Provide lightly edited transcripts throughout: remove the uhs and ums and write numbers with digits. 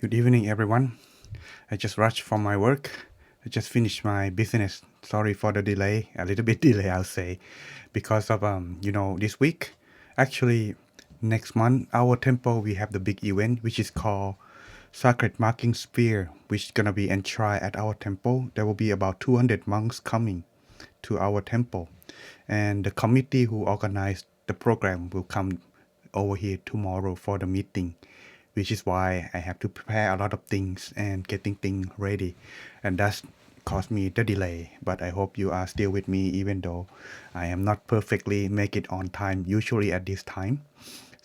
Good evening, everyone. I just rushed from my work. I just finished my business. Sorry for the delay, a little bit delay, I'll say, because of this week. Actually, next month, our temple we have the big event which is called Sacred Marking Spear, which is gonna be enshrined at our temple. There will be about 200 monks coming to our temple, and the committee who organized the program will come over here tomorrow for the meeting, which is why I have to prepare a lot of things and getting things ready, and that's caused me the delay. But I hope you are still with me, even though I am not perfectly make it on time usually at this time.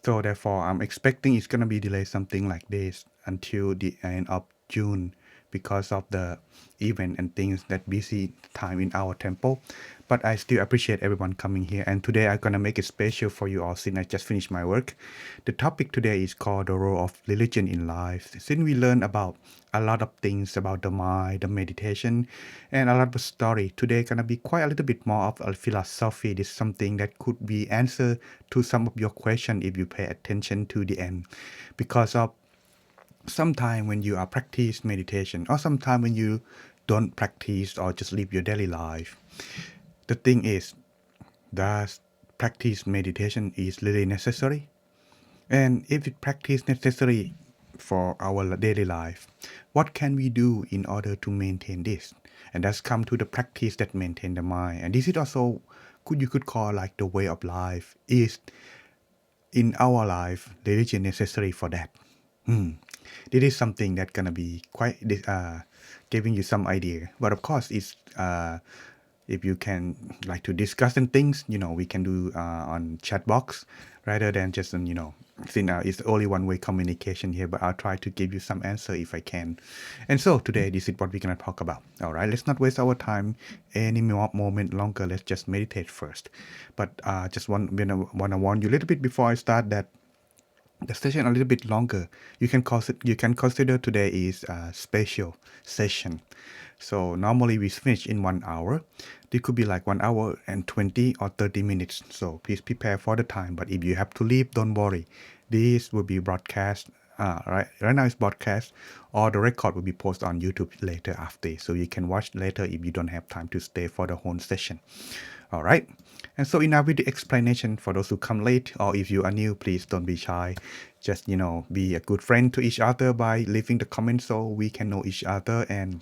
So therefore, I'm expecting it's gonna be delayed something like this until the end of June because of the event and things that busy time in our temple. But I still appreciate everyone coming here. And today I'm gonna make it special for you all since I just finished my work. The topic today is called the role of religion in life. Since we learn about a lot of things about the mind, the meditation, and a lot of story. Today gonna be quite a little bit more of a philosophy. This is something that could be answer to some of your question if you pay attention to the end. Because of sometime when you are practice meditation or sometime when you don't practice or just live your daily life, the thing is, does practice meditation is really necessary? And if it practice necessary for our daily life, what can we do in order to maintain this? And that's come to the practice that maintain the mind. And this is also you could call like the way of life. Is in our life religion necessary for that? This is something that gonna be quite giving you some idea. But of course, it's if you can like to discuss and things, we can do on chat box rather than just since it's only one way communication here. But I'll try to give you some answer if I can. And so today, this is what we're gonna talk about. All right, let's not waste our time any more moment longer. Let's just meditate first. But just wanna warn you a little bit before I start that the session a little bit longer. You can consider today is a special session. So normally we finish in 1 hour. This could be like 1 hour and 20 or 30 minutes. So please prepare for the time. But if you have to leave, don't worry. This will be broadcast. Right now it's broadcast, or the record will be posted on YouTube later after, so you can watch later if you don't have time to stay for the whole session. All right. And so enough with the explanation. For those who come late or if you are new, please don't be shy. Just, be a good friend to each other by leaving the comments so we can know each other, and,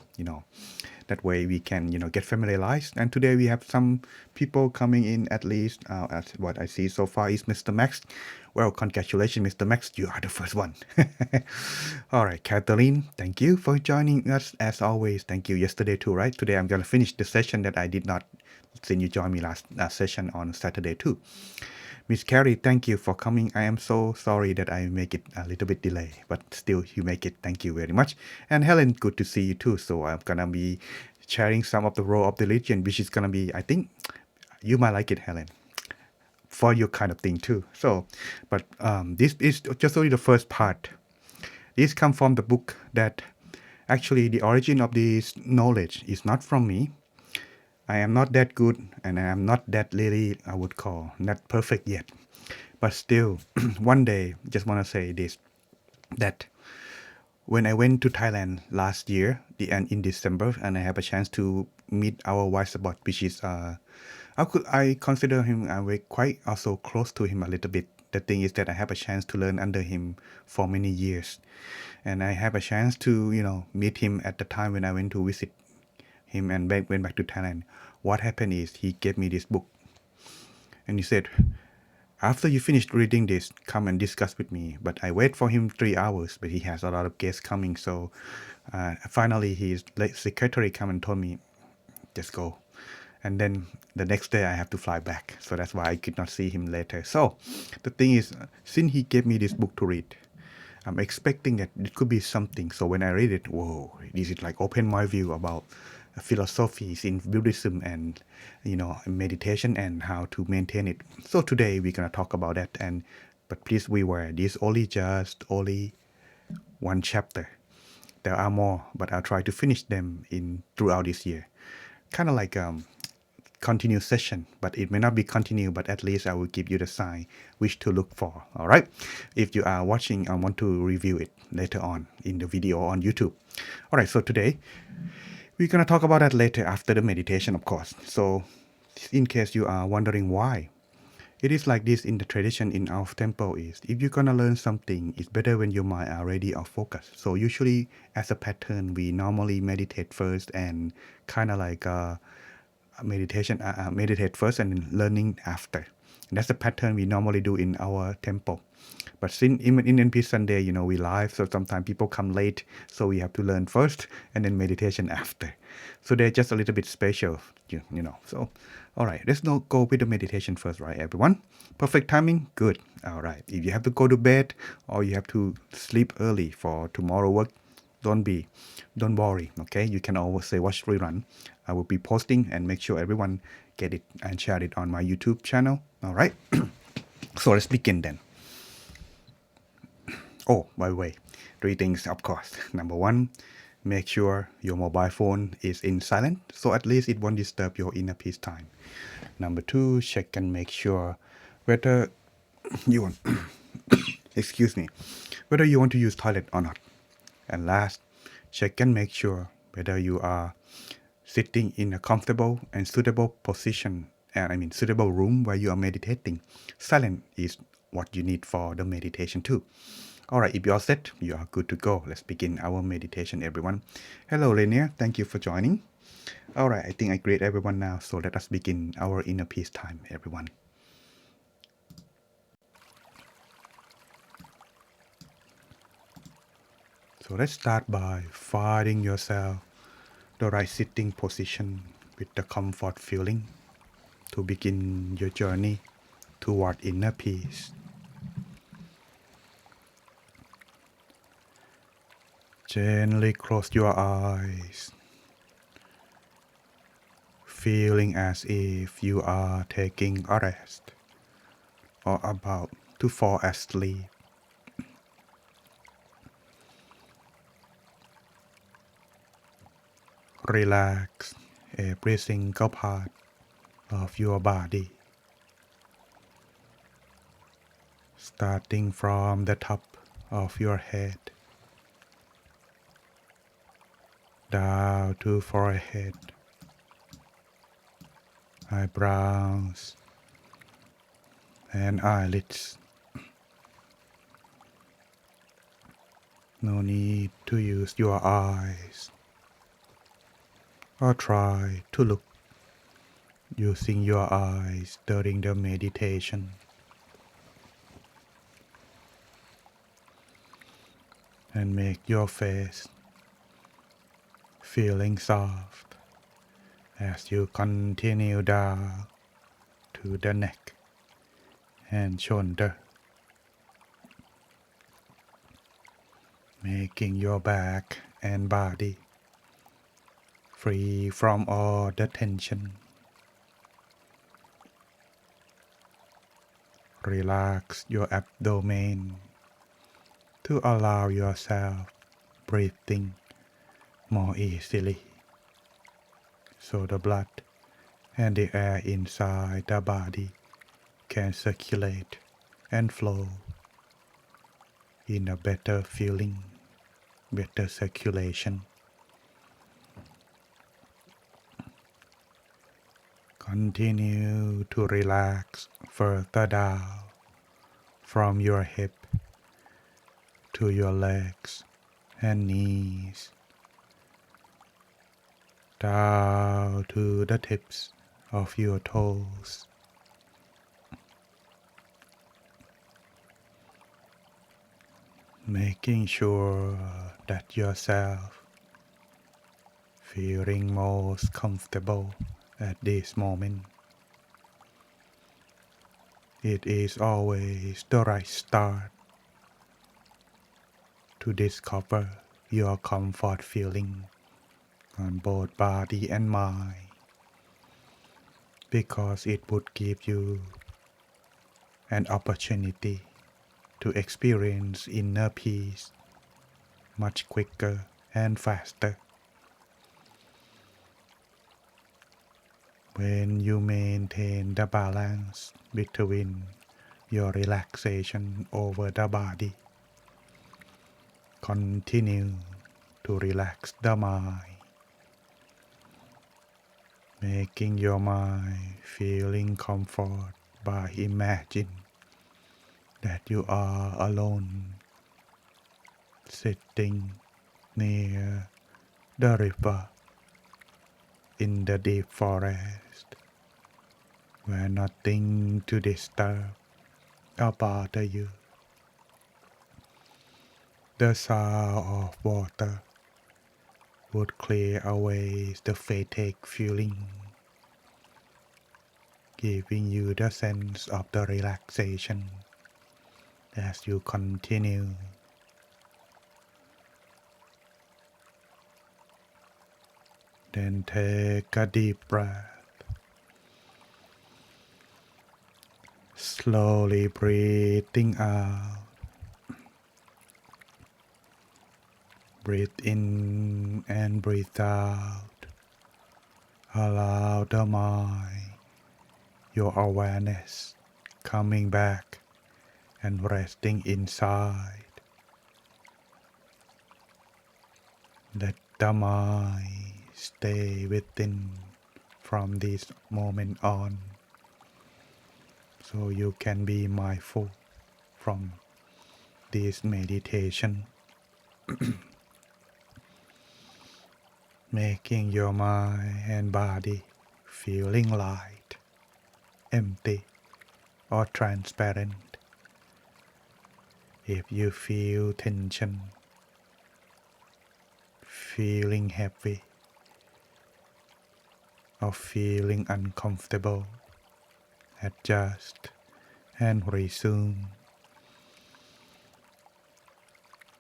that way we can, get familiarized. And today we have some people coming in, at least as what I see so far is Mr. Max. Well, congratulations, Mr. Max. You are the first one. All right, Kathleen, thank you for joining us as always. Thank you yesterday too, right? Today I'm going to finish the session that I did not since you joined me last session on Saturday too. Miss Carrie, thank you for coming. I am so sorry that I make it a little bit delay, but still you make it. Thank you very much. And Helen, good to see you too. So I'm gonna be sharing some of the role of the religion, which is gonna be, I think, you might like it, Helen, for your kind of thing too. So, but this is just only the first part. This comes from the book that actually the origin of this knowledge is not from me. I am not that good, and I am not that really, I would call, not perfect yet. But still, one day, just want to say this, that when I went to Thailand last year, in December, and I have a chance to meet our vice abbot, which is, I consider him, very quite also close to him a little bit. The thing is that I have a chance to learn under him for many years. And I have a chance to, meet him at the time when I went to visit him and went back to Thailand. What happened is he gave me this book, and he said, after you finish reading this, come and discuss with me. But I wait for him 3 hours, but he has a lot of guests coming. So finally his secretary come and told me, just go. And then the next day I have to fly back. So that's why I could not see him later. So the thing is, since he gave me this book to read, I'm expecting that it could be something. So when I read it, whoa, this is like open my view about philosophies in Buddhism and meditation and how to maintain it. So today we're gonna talk about that. But please beware, this only one chapter. There are more, but I'll try to finish them in throughout this year. Kind of like continue session, but it may not be continue, but at least I will give you the sign which to look for. All right. If you are watching, I want to review it later on in the video on YouTube. All right. So today we're going to talk about that later after the meditation, of course. So in case you are wondering why, it is like this in the tradition in our temple is if you're gonna learn something, it's better when your mind are ready or focused. So usually as a pattern, we normally meditate first and kind of like meditate first and then learning after. And that's the pattern we normally do in our temple. But since even in NP Sunday, we live, so sometimes people come late, so we have to learn first and then meditation after. So they're just a little bit special, So, all right, let's not go with the meditation first, right, everyone? Perfect timing, good. All right, if you have to go to bed or you have to sleep early for tomorrow work, don't worry, okay? You can always say watch rerun. I will be posting and make sure everyone get it and share it on my YouTube channel. All right. So let's begin then. Oh, by the way, 3 things, of course. Number 1, make sure your mobile phone is in silent, so at least it won't disturb your inner peace time. Number 2, check and make sure whether you want, excuse me, whether you want to use toilet or not. And last, check and make sure whether you are sitting in a comfortable and suitable position, suitable room where you are meditating. Silent is what you need for the meditation too. All right, if you're set, you are good to go. Let's begin our meditation, everyone. Hello, Lenia. Thank you for joining. All right, I think I greet everyone now, so let us begin our inner peace time, everyone. So let's start by finding yourself the right sitting position with the comfort feeling to begin your journey toward inner peace. Gently close your eyes, feeling as if you are taking a rest or about to fall asleep. Relax every single part of your body, starting from the top of your head down to forehead, eyebrows, and eyelids. No need to use your eyes or try to look using your eyes during the meditation. And make your face feeling soft as you continue down to the neck and shoulder, making your back and body free from all the tension. Relax your abdomen to allow yourself breathing more easily, so the blood and the air inside the body can circulate and flow in a better feeling, better circulation. Continue to relax further down from your hip to your legs and knees, down to the tips of your toes. Making sure that yourself feeling most comfortable at this moment. It is always the right start to discover your comfort feeling on both body and mind, because it would give you an opportunity to experience inner peace much quicker and faster. When you maintain the balance between your relaxation over the body, continue to relax the mind, making your mind feeling comfort by imagine that you are alone, sitting near the river in the deep forest, where nothing to disturb or bother you. The sound of water would clear away the fatigue feeling, giving you the sense of the relaxation as you continue. Then take a deep breath. Slowly breathing out. Breathe in and breathe out. Allow the mind, your awareness, coming back and resting inside. Let the mind stay within from this moment on, so you can be mindful from this meditation, making your mind and body feeling light, empty, or transparent. If you feel tension, feeling heavy, or feeling uncomfortable, adjust and resume.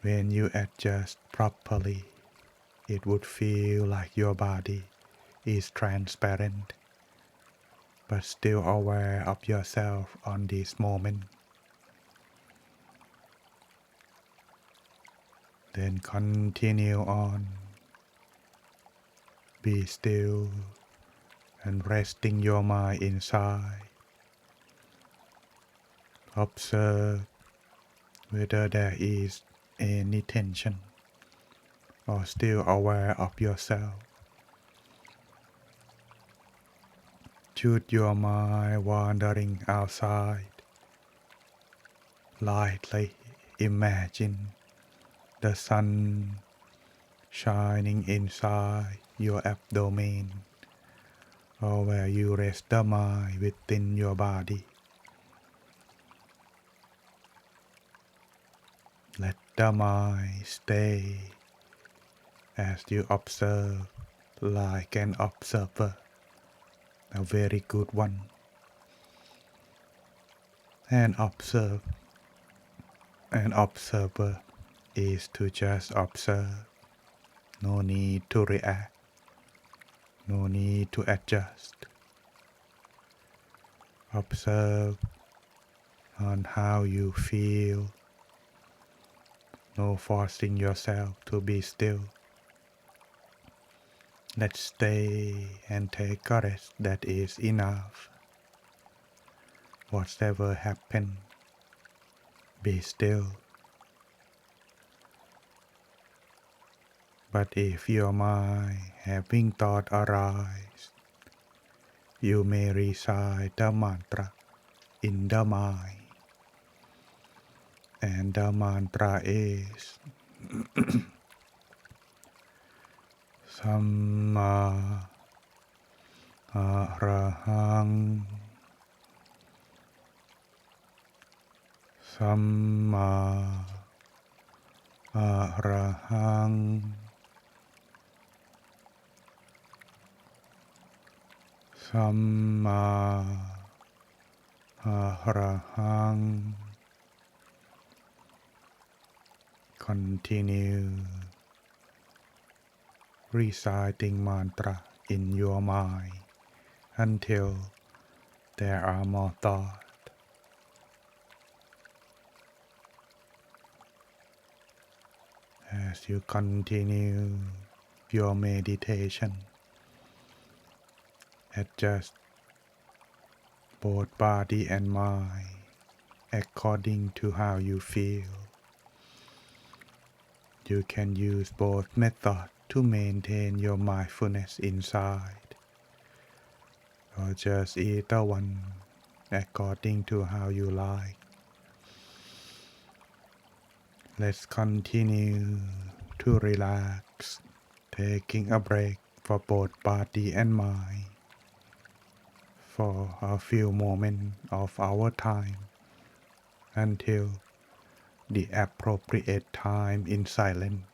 When you adjust properly, it would feel like your body is transparent, but still aware of yourself on this moment. Then continue on. Be still and resting your mind inside. Observe whether there is any tension or still aware of yourself. Should your mind wandering outside, lightly imagine the sun shining inside your abdomen, or where you rest the mind within your body. Let the mind stay as you observe like an observer, a very good one. An observer is to just observe, no need to react, no need to adjust. Observe on how you feel, no forcing yourself to be still. Let's stay and take a rest, that is enough. Whatever happens, be still. But if your mind having thought arise, you may recite the mantra in the mind. And the mantra is Samma Arahang, Samma Arahang, Samma Arahang. Continue reciting mantra in your mind until there are more thoughts. As you continue your meditation, Adjust both body and mind according to how you feel. You can use both methods to maintain your mindfulness inside, or just either one according to how you like. Let's continue to relax, taking a break for both body and mind for a few moments of our time until the appropriate time in silence.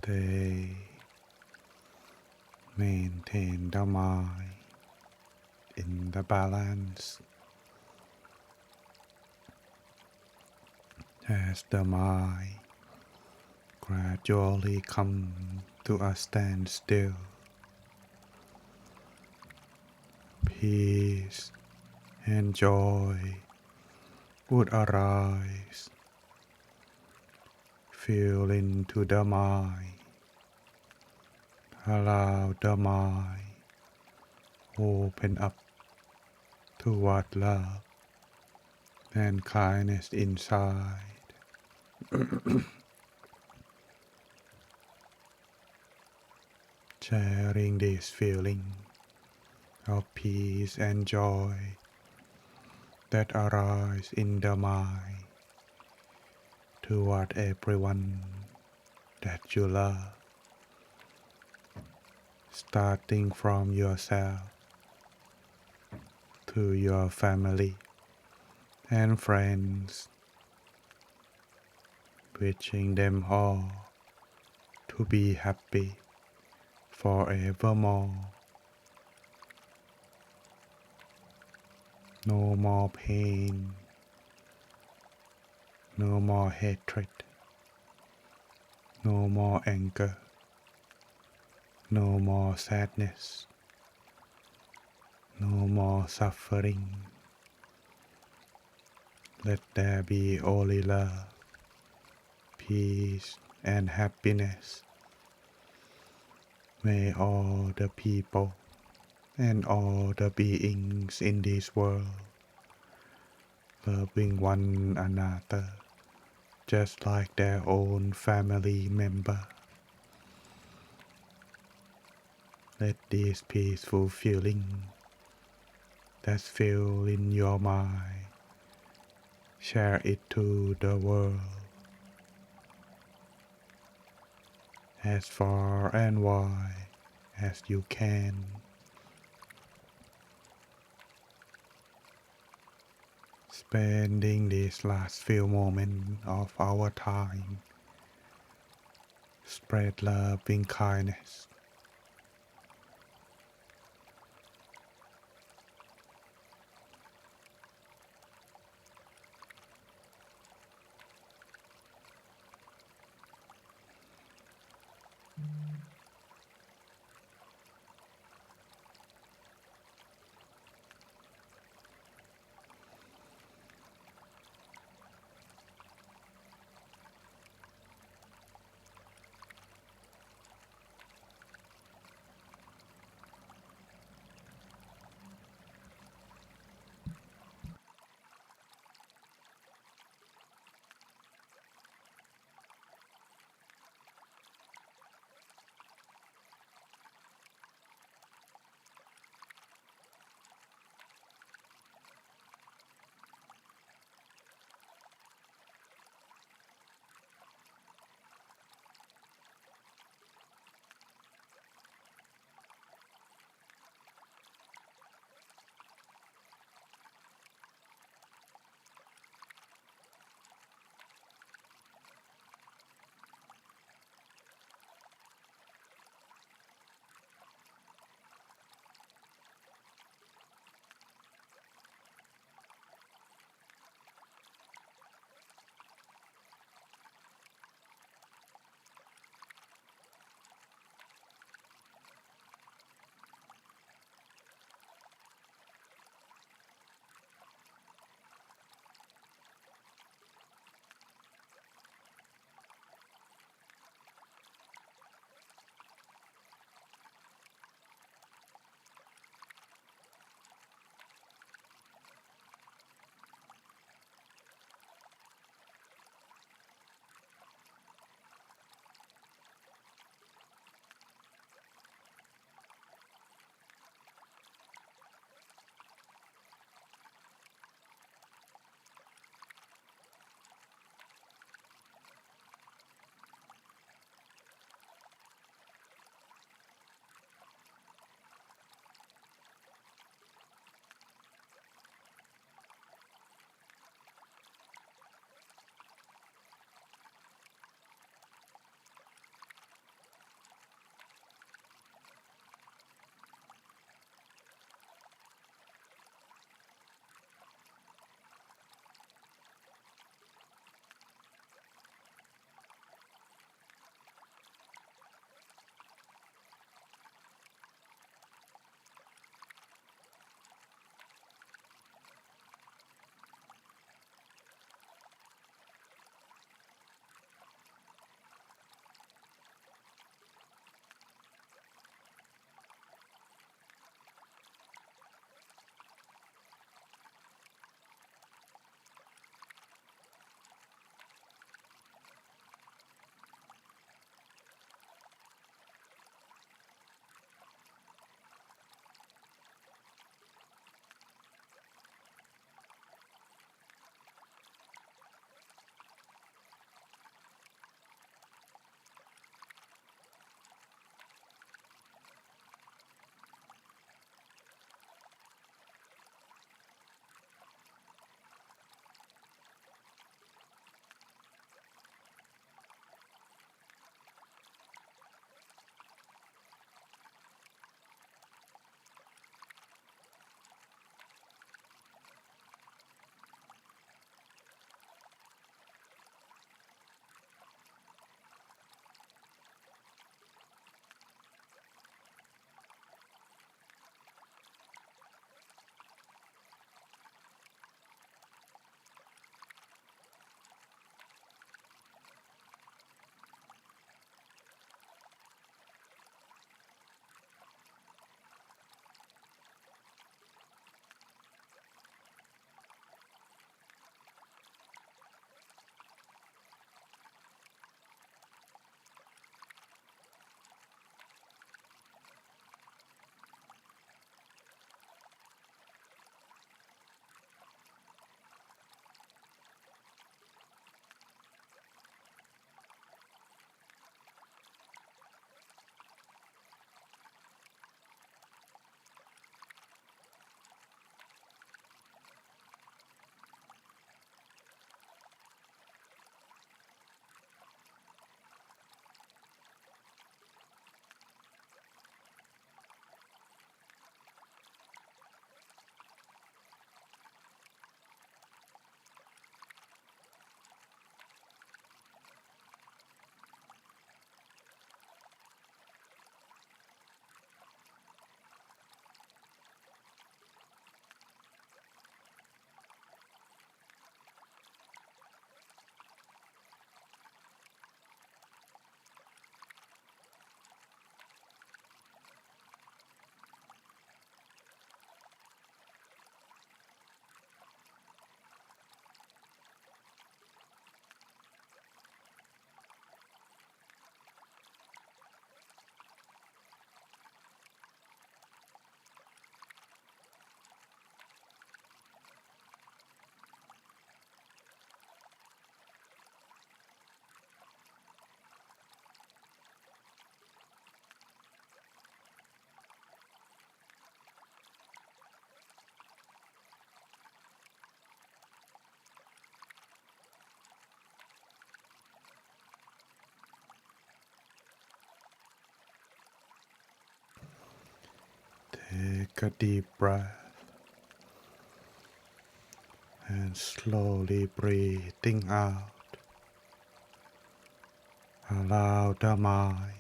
Stay, maintain the mind in the balance as the mind gradually come to a standstill. Peace and joy would arise. Feel into the mind. Allow the mind open up toward love and kindness inside. Sharing this feeling of peace and joy that arise in the mind toward everyone that you love, starting from yourself to your family and friends, wishing them all to be happy forevermore. No more pain, no more hatred, no more anger, no more sadness, no more suffering. Let there be only love, peace, and happiness. May all the people and all the beings in this world loving one another just like their own family member. Let this peaceful feeling that's filled in your mind share it to the world as far and wide as you can. Spending these last few moments of our time, spread loving kindness. Take a deep breath and slowly breathing out. Allow the mind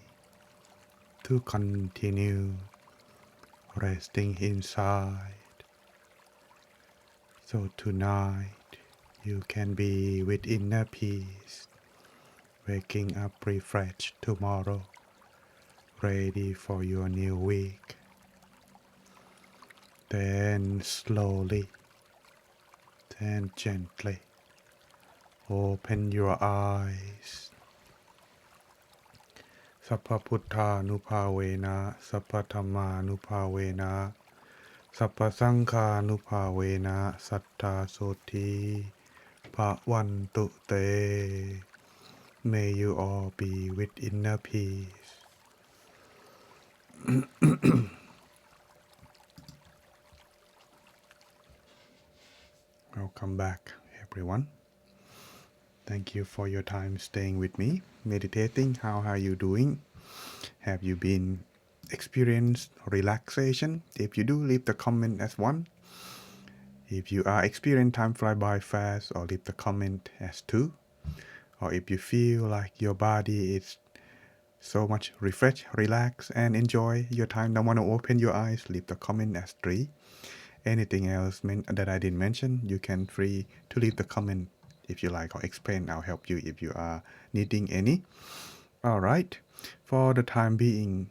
to continue resting inside. So tonight you can be with inner peace, waking up refreshed tomorrow, ready for your new week. Then slowly and gently open your eyes. Sappa Puttha Nupavena, Sappa Dhamma Nupavena, Sappa Sankha Nupavena, Satta Soti Bhavantu Te. May you all be with inner peace. Welcome back, everyone. Thank you for your time staying with me, meditating. How are you doing? Have you been experienced relaxation? If you do, leave the comment as one. If you are experiencing time fly by fast, or leave the comment as two. Or if you feel like your body is so much refreshed, relax, and enjoy your time, don't want to open your eyes, leave the comment as three. Anything else that I didn't mention, you can free to leave the comment if you like, or explain. I'll help you if you are needing any. All right. For the time being,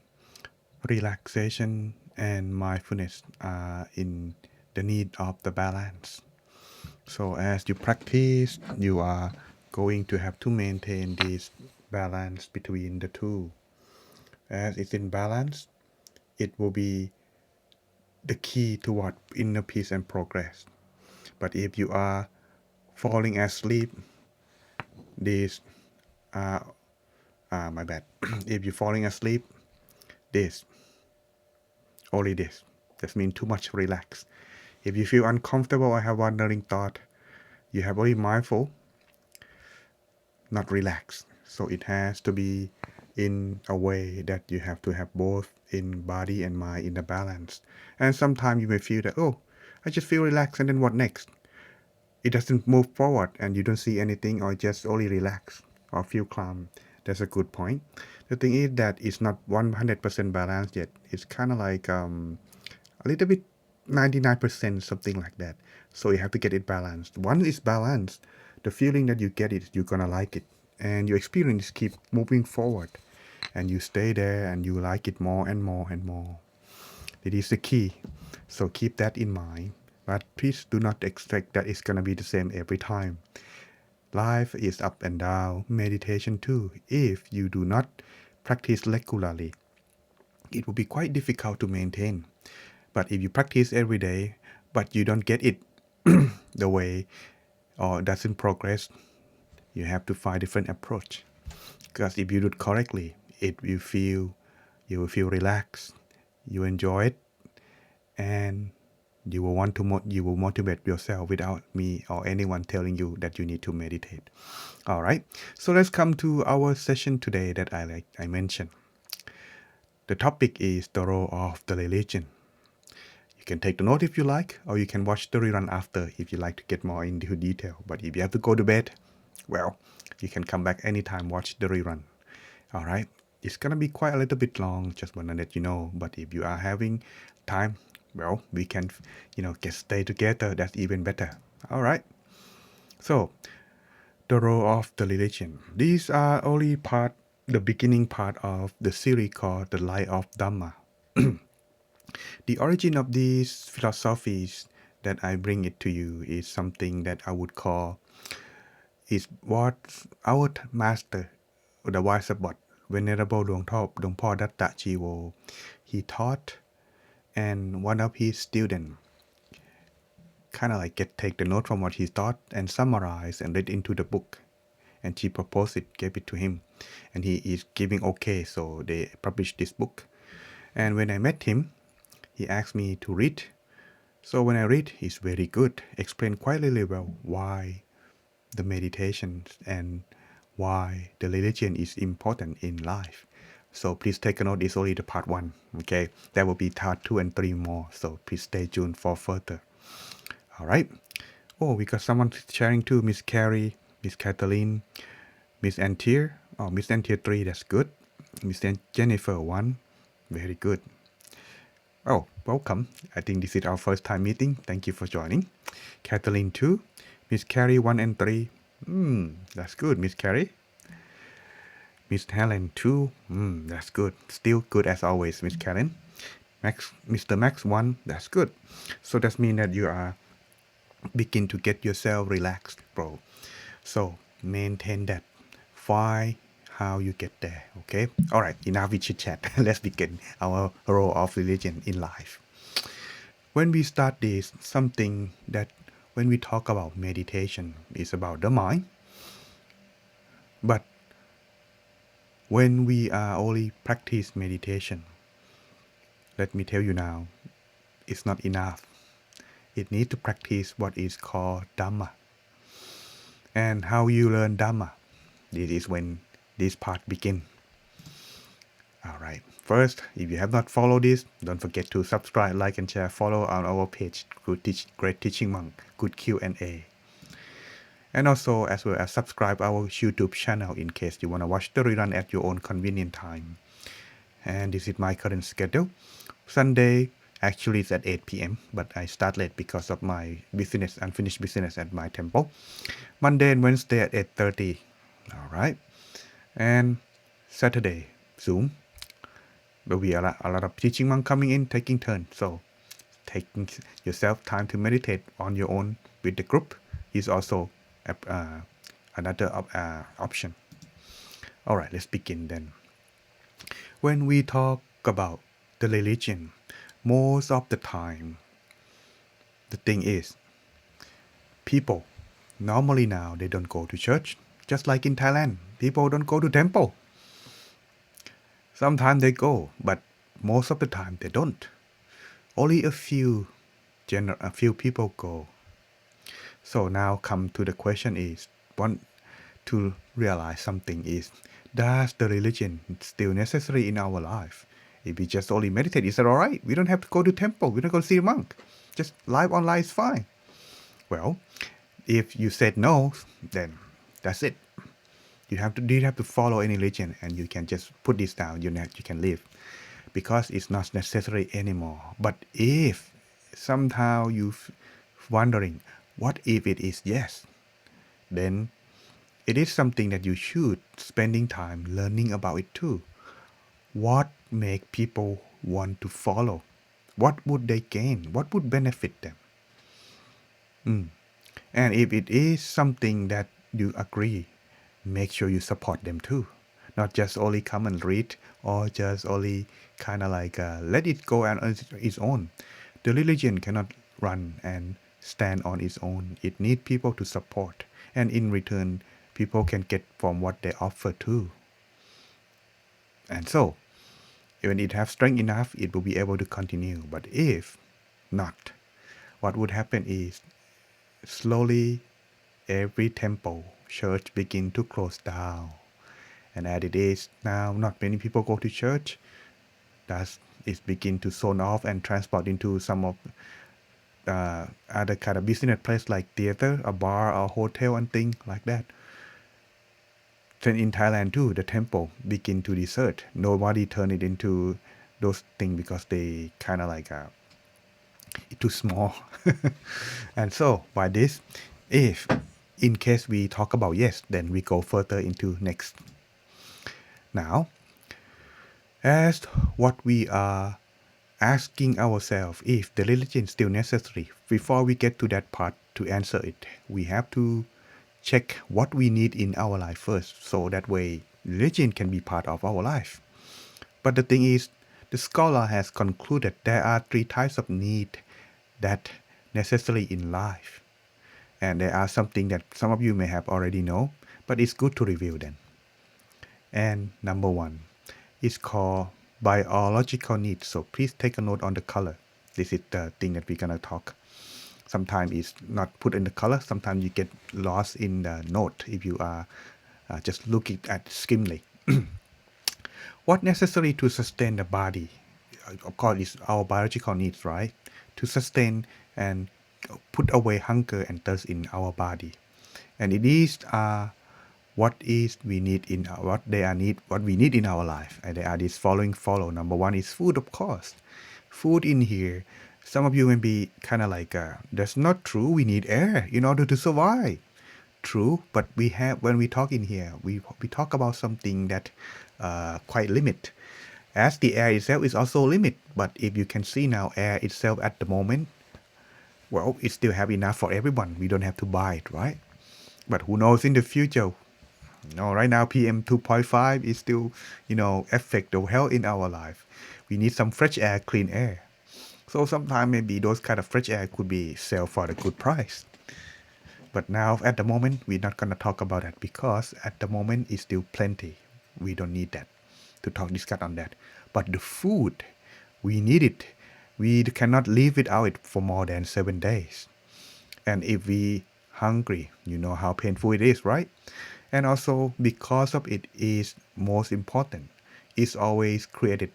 relaxation and mindfulness are in the need of the balance. So as you practice, you are going to have to maintain this balance between the two. As it's in balance, it will be the key toward inner peace and progress. But if you are falling asleep, this my bad. If you're falling asleep, this only this. That means too much relax. If you feel uncomfortable or have wandering thought, you have only mindful, not relaxed. So it has to be in a way that you have to have both in body and mind in a balance. And sometimes you may feel that, oh, I just feel relaxed, and then what next? It doesn't move forward and you don't see anything, or just only relax or feel calm. That's a good point. The thing is that it's not 100% balanced yet. It's kind of like a little bit 99%, something like that. So you have to get it balanced. Once it's balanced, the feeling that you get it, you're gonna like it, and your experience keep moving forward, and you stay there and you like it more and more and more. It is the key. So keep that in mind. But please do not expect that it's gonna be the same every time. Life is up and down. Meditation too. If you do not practice regularly, it will be quite difficult to maintain. But if you practice every day, but you don't get it the way, or doesn't progress, you have to find different approach. Because if you do it correctly, you will feel relaxed, you enjoy it, and you will motivate yourself without me or anyone telling you that you need to meditate. All right. So let's come to our session today that I mentioned. The topic is the role of the religion. You can take the note if you like, or you can watch the rerun after if you like to get more into detail. But if you have to go to bed, well, you can come back anytime, watch the rerun. All right. It's gonna be quite a little bit long, just wanna let you know. But if you are having time, well, we can, stay together. That's even better. All right. So, the role of the religion. These are only the beginning part of the series called The Light of Dhamma. The origin of these philosophies that I bring it to you is something that I would call is what our master, the wise abbot, Venerable Dongpo Datta Chivo, he taught, and one of his students kind of like take the note from what he taught and summarize and read into the book. And she proposed it, gave it to him, and he is giving okay, so they published this book. And when I met him, he asked me to read. So when I read, it's very good, explained quite really well why the meditations and why the religion is important in life. So please take a note. It's only the part one. Okay, there will be part two and three more. So please stay tuned for further. All right. Oh, we got someone sharing too. Miss Carrie, Miss Kathleen, Miss Antier. Oh, Miss Antier 3, that's good. Miss Jennifer 1, very good. Oh, welcome. I think this is our first time meeting. Thank you for joining. Kathleen 2, Miss Carrie 1 and 3. That's good, Miss Carrie. Miss Helen 2, that's good. Still good as always, Miss Karen. Mr. Max 1, that's good. So that means that you are begin to get yourself relaxed, bro. So maintain that. Find how you get there. Okay. All right. Enough with chit chat. Let's begin our role of religion in life. When we start this, something that when we talk about meditation is about the mind. But when we are only practice meditation, let me tell you now, it's not enough. It needs to practice what is called Dhamma. And how you learn Dhamma? This is when this part begins. All right. First, if you have not followed this, don't forget to subscribe, like, and share. Follow on our page, Great Teaching Monk, Good Q&A. And also, as well as subscribe our YouTube channel in case you want to watch the rerun at your own convenient time. And this is my current schedule. Sunday, actually it's at 8 p.m., but I start late because of my business, unfinished business at my temple. Monday and Wednesday at 8:30. All right. And Saturday, Zoom. There'll be a lot of teaching monk coming in, taking turn. So taking yourself time to meditate on your own with the group is also another option. All right, let's begin then. When we talk about the religion, most of the time, the thing is, people normally now they don't go to church. Just like in Thailand, people don't go to temple. Sometimes they go, but most of the time they don't. Only a few people go. So now come to the question is, want to realize something is, does the religion still necessary in our life? If we just only meditate, is that all right? We don't have to go to temple. We don't go to see a monk. Just live online is fine. Well, if you said no, then that's it. You don't have to follow any religion, and you can just put this down. You can live, because it's not necessary anymore. But if somehow you wondering, what if it is yes? Then it is something that you should spending time learning about it too. What make people want to follow? What would they gain? What would benefit them? And if it is something that you agree, make sure you support them too. Not just only come and read, or just only kind of like let it go on its own. The religion cannot run and stand on its own. It needs people to support. And in return, people can get from what they offer too. And so, when it have strength enough, it will be able to continue. But if not, what would happen is slowly every temple, church begin to close down. And as it is now, not many people go to church. Thus, it begin to zone off and transport into some of other kind of business place like theater, a bar, or hotel, and things like that. Then in Thailand too, the temple begin to desert. Nobody turn it into those things because they kind of like too small. And so by this, if in case we talk about yes, then we go further into next. Now, as what we are asking ourselves, if the religion is still necessary, before we get to that part to answer it, we have to check what we need in our life first, so that way religion can be part of our life. But the thing is, the scholar has concluded there are 3 types of need that necessary in life. And there are something that some of you may have already know, but it's good to review them. And number 1 is called biological needs. So please take a note on the color. This is the thing that we're gonna talk. Sometimes it's not put in the color. Sometimes you get lost in the note if you are just looking at skimly. What necessary to sustain the body? Of course, is our biological needs, right? To sustain and put away hunger and thirst in our body, and it is what is we need in what they are need what we need in our life, and they are these following follow. Number one is food, of course. Food in here. Some of you may be kind of like, that's not true. We need air in order to survive. True, but we have when we talk in here, we talk about something that quite limit. As the air itself is also limit, but if you can see now, air itself at the moment, well, it still have enough for everyone. We don't have to buy it, right? But who knows in the future? No, right now PM 2.5 is still, affect the health in our life. We need some fresh air, clean air. So sometimes maybe those kind of fresh air could be sell for a good price. But now at the moment we're not gonna talk about that because at the moment it's still plenty. We don't need that to discuss on that. But the food, we need it. We cannot live without it for more than 7 days. And if we hungry, you know how painful it is, right? And also because of it is most important, it's always created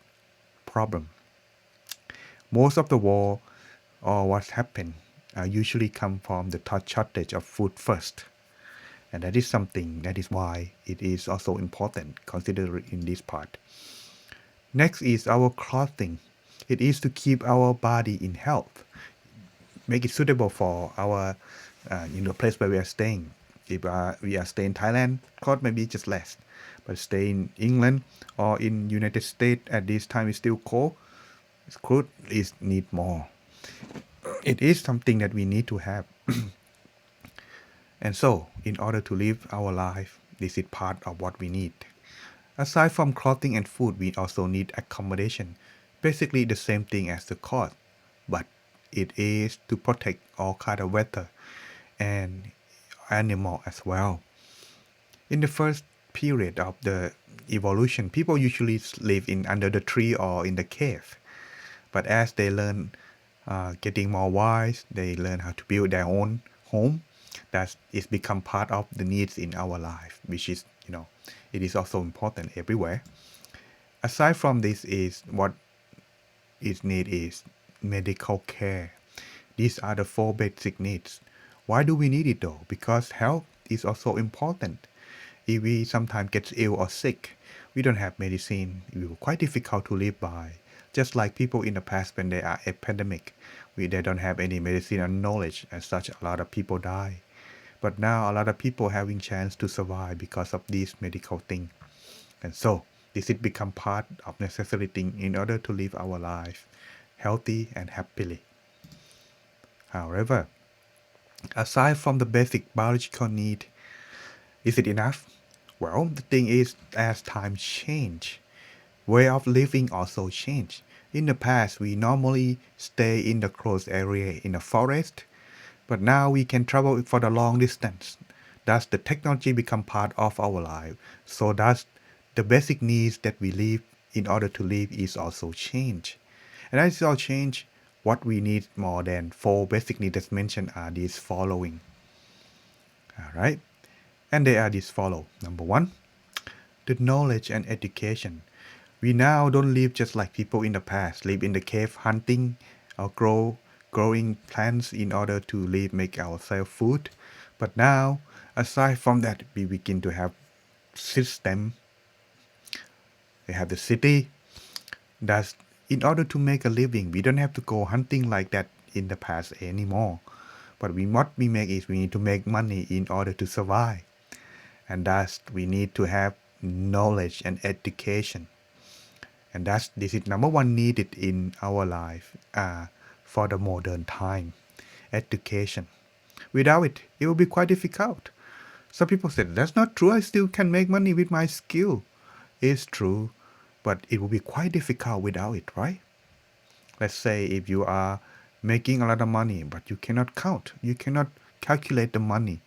problem. Most of the war or what's happened usually come from the shortage of food first. And that is something that is why it is also important considered in this part. Next is our clothing. It is to keep our body in health, make it suitable for our place where we are staying. If we are staying in Thailand, clothes maybe just less, but stay in England or in United States at this time is still cold. Clothes is need more. It is something that we need to have. And so, in order to live our life, this is part of what we need. Aside from clothing and food, we also need accommodation. Basically the same thing as the cost, but it is to protect all kind of weather and animal as well. In the first period of the evolution, people usually live in under the tree or in the cave. But as they learn, getting more wise, they learn how to build their own home. That is become part of the needs in our life, which is, it is also important everywhere. Aside from this is what is need is medical care. These are the four basic needs. Why do we need it though? Because health is also important. If we sometimes get ill or sick, we don't have medicine. It will be quite difficult to live by. Just like people in the past when they are a pandemic, they don't have any medicine and knowledge, as such a lot of people die. But now a lot of people having chance to survive because of these medical thing. And so this has become part of necessary thing in order to live our life healthy and happily. However, aside from the basic biological need, is it enough? Well, the thing is, as time change, way of living also change. In the past, we normally stay in the closed area in the forest, but now we can travel for the long distance. Thus, the technology become part of our life. So thus, the basic needs that we live in order to live is also change. And as it all change, what we need more than four basic needs as mentioned are these following. All right. And they are these follow. Number one, the knowledge and education. We now don't live just like people in the past, live in the cave hunting or growing plants in order to live, make ourselves food. But now, aside from that, we begin to have system. We have the city. That's in order to make a living. We don't have to go hunting like that in the past anymore. But what we make is we need to make money in order to survive. And thus we need to have knowledge and education. And this is number one needed in our life for the modern time. Education. Without it, it will be quite difficult. Some people said, that's not true. I still can make money with my skill. It's true, but it will be quite difficult without it, right? Let's say if you are making a lot of money, but you cannot count. You cannot calculate the money.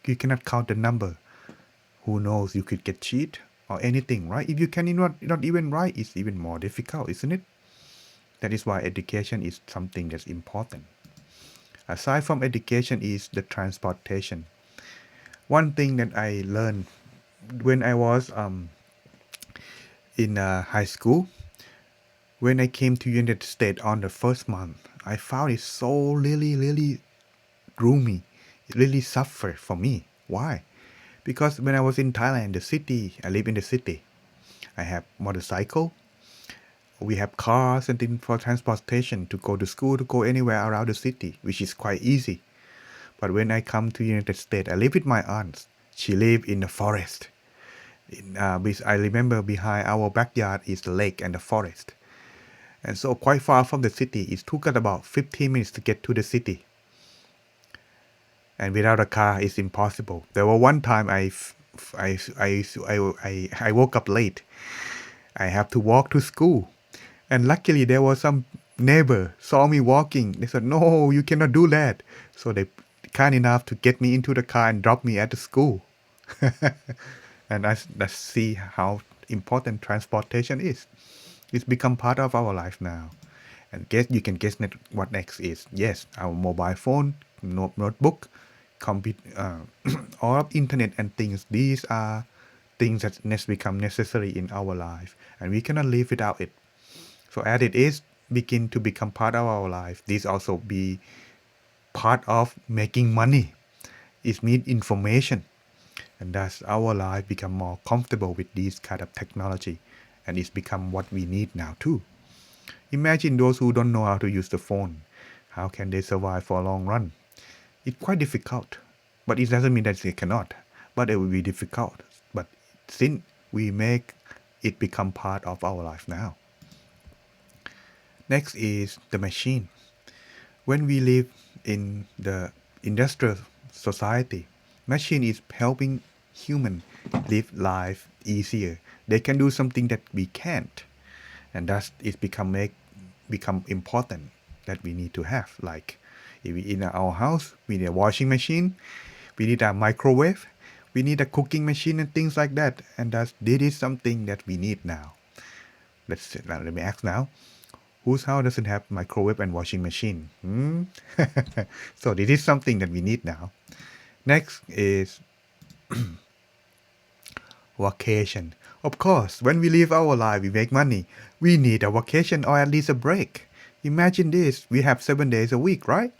You cannot count the number. Who knows, you could get cheat or anything, right? If you not even write, it's even more difficult, isn't it? That is why education is something that's important. Aside from education is the transportation. One thing that I learned when I was in high school. When I came to United States on the first month, I found it so really gloomy. It really suffered for me. Why? Because when I was in Thailand, the city, I live in the city. I have motorcycle. We have cars and things for transportation to go to school, to go anywhere around the city, which is quite easy. But when I come to United States, I live with my aunt. She live in the forest. I remember behind our backyard is the lake and the forest. And so quite far from the city. It took us about 15 minutes to get to the city. And without a car, it's impossible. There was one time I woke up late. I have to walk to school. And luckily there was some neighbor saw me walking. They said, no, you cannot do that. So they kind enough to get me into the car and drop me at the school. And let's see how important transportation is. It's become part of our life now. And guess you can guess what next is. Yes, our mobile phone, notebook, computer, all of internet and things. These are things that next become necessary in our life, and we cannot live without it. So as it is begin to become part of our life, this also be part of making money. It needs information, and thus our life become more comfortable with this kind of technology, and it's become what we need now too. Imagine those who don't know how to use the phone. How can they survive for a long run? It's quite difficult, but it doesn't mean that they cannot. But it will be difficult. But since we make it become part of our life now. Next is the machine. When we live in the industrial society, machine is helping human live life easier. They can do something that we can't, and thus it become important that we need to have. Like if we in our house, we need a washing machine, we need a microwave, we need a cooking machine and things like that. And thus this is something that we need now. Let me ask now. Whose house doesn't have microwave and washing machine? So this is something that we need now. Next is vacation. Of course, when we live our life, we make money. We need a vacation or at least a break. Imagine this: we have 7 days a week, right?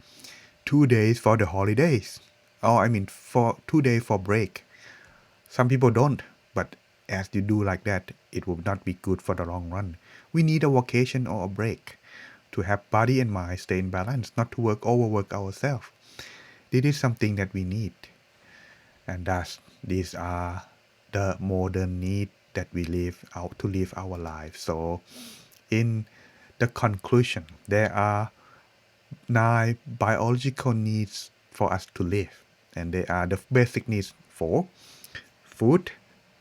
2 days for the holidays. For 2 days for break. Some people don't, but as you do like that, it will not be good for the long run. We need a vacation or a break to have body and mind stay in balance, not to overwork ourselves. This is something that we need. And thus, these are the modern need that we live out to live our life. So, in the conclusion, there are 9 biological needs for us to live, and they are the basic needs for food,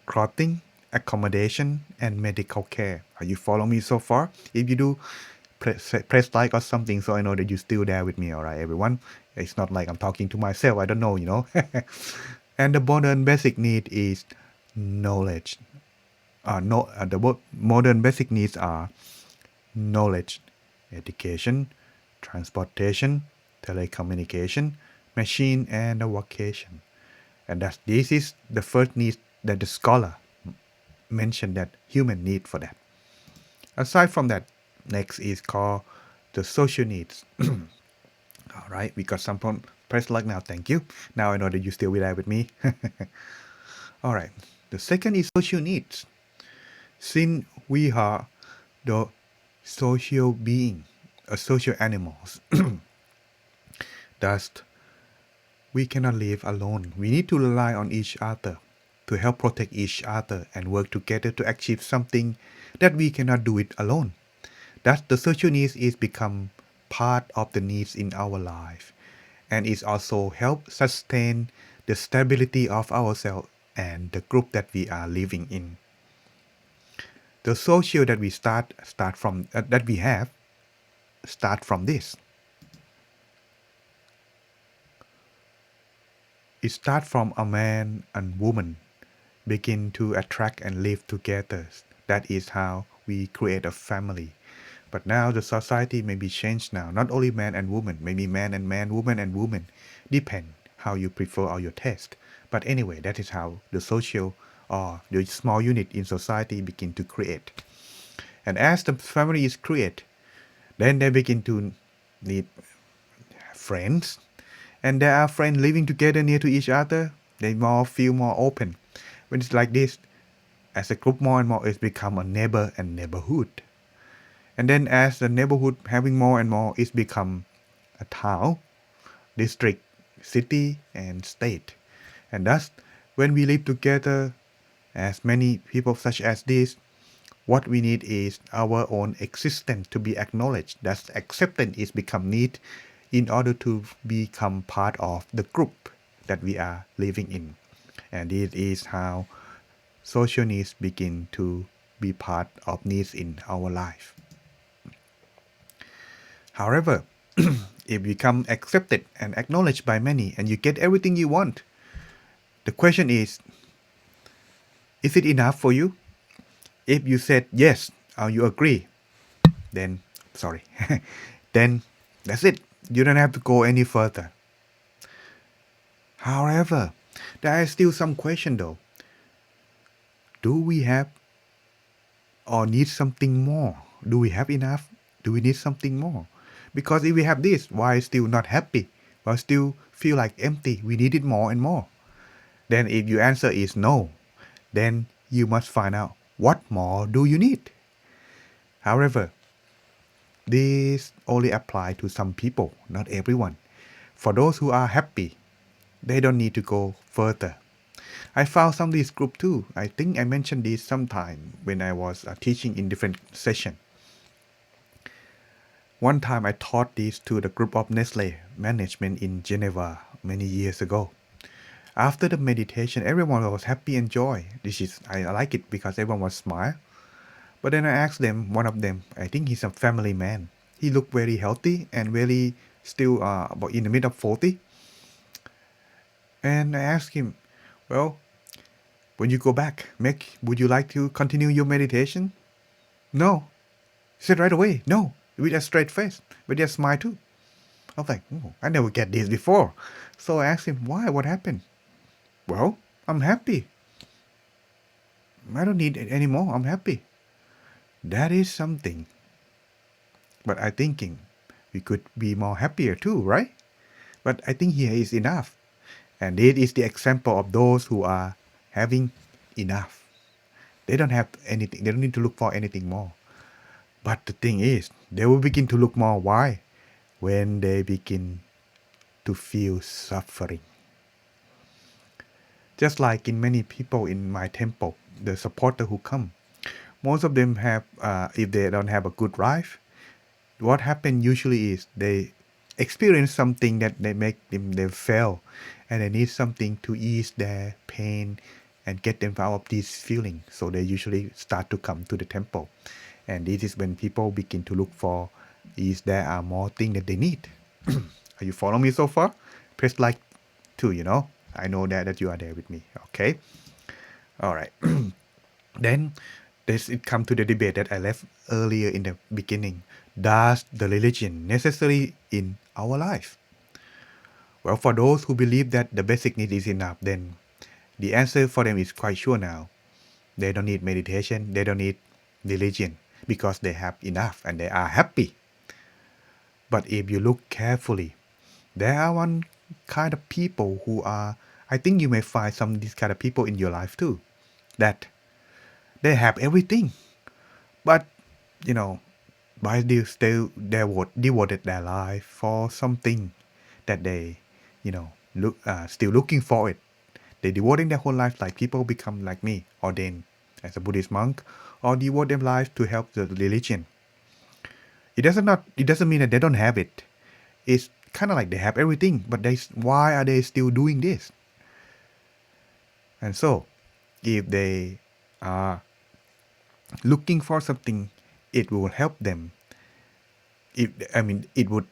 clothing, accommodation, and medical care. Are you following me so far? If you do, press like or something so I know that you're still there with me. All right, everyone. It's not like I'm talking to myself. I don't know. And the modern basic need is knowledge. No, the modern basic needs are knowledge, education, transportation, telecommunication, machine, and a vocation. And this is the first need that the scholar mentioned that human need for that. Aside from that, next is called the social needs. All right, we got some press like now. Thank you. Now I know that you still there with me. All right. The second is social needs. Since we are the social being, social animals, thus we cannot live alone. We need to rely on each other to help protect each other and work together to achieve something that we cannot do it alone. Thus, the social needs is become part of the needs in our life, and it also help sustain the stability of ourselves and the group that we are living in. The social that we start from that we have start from this. It starts from a man and woman begin to attract and live together. That is how we create a family. But now the society may be changed now. Not only man and woman, maybe man and man, woman and woman. Depend how you prefer or your taste. But anyway, that is how the social or the small unit in society begin to create. And as the family is created, then they begin to need friends, and there are friends living together near to each other. They more feel more open. When it's like this, as a group more and more, it's become a neighbor and neighborhood. And then as the neighborhood having more and more, it's become a town, district, city, and state. And thus, when we live together as many people such as this, what we need is our own existence to be acknowledged. Thus, acceptance is become need in order to become part of the group that we are living in. And this is how social needs begin to be part of needs in our life. However, if you become accepted and acknowledged by many and you get everything you want, the question is it enough for you? If you said yes or you agree, then sorry, then that's it. You don't have to go any further. However, there is still some question though. Do we have or need something more? Do we have enough? Do we need something more? Because if we have this, why still not happy? Why still feel like empty? We need it more and more. Then if your answer is no, then you must find out what more do you need. However, this only apply to some people, not everyone. For those who are happy, they don't need to go further. I found some of this group too. I think I mentioned this sometime when I was teaching in different session. One time I taught this to the group of Nestle management in Geneva many years ago. After the meditation, everyone was happy and joy. I like it because everyone was smile. But then I asked them, one of them, I think he's a family man. He looked very healthy and very still about in the mid of 40. And I asked him, well, when you go back, would you like to continue your meditation? No. He said right away, no, with a straight face, with a smile too. I was like, oh, I never get this before. So I asked him, why? What happened? Well, I'm happy. I don't need it anymore. I'm happy. That is something. But I thinking we could be more happier too, right? But I think here is enough. And it is the example of those who are having enough. They don't have anything. They don't need to look for anything more. But the thing is, they will begin to look more. Why? When they begin to feel suffering. Just like in many people in my temple, the supporter who come, most of them have, if they don't have a good life, what happens usually is they experience something that they make them they fail, and they need something to ease their pain and get them out of this feeling. So they usually start to come to the temple, and this is when people begin to look for is there are more things that they need. Are you following me so far? Press like 2, I know that you are there with me. Okay. All right. Then it come to the debate that I left earlier in the beginning. Does the religion necessary in our life? Well, for those who believe that the basic need is enough, then the answer for them is quite sure now. They don't need meditation, they don't need religion because they have enough and they are happy. But if you look carefully, there are one kind of people who are, I think you may find some of these kind of people in your life too, that they have everything, but by they still devoted their life for something that they still looking for it. They devoting their whole life, like people become like me, ordained as a Buddhist monk, or devote their life to help the religion. It doesn't mean that they don't have it. It's kind of like they have everything, but why are they still doing this? And so if they are looking for something, it will help them. It would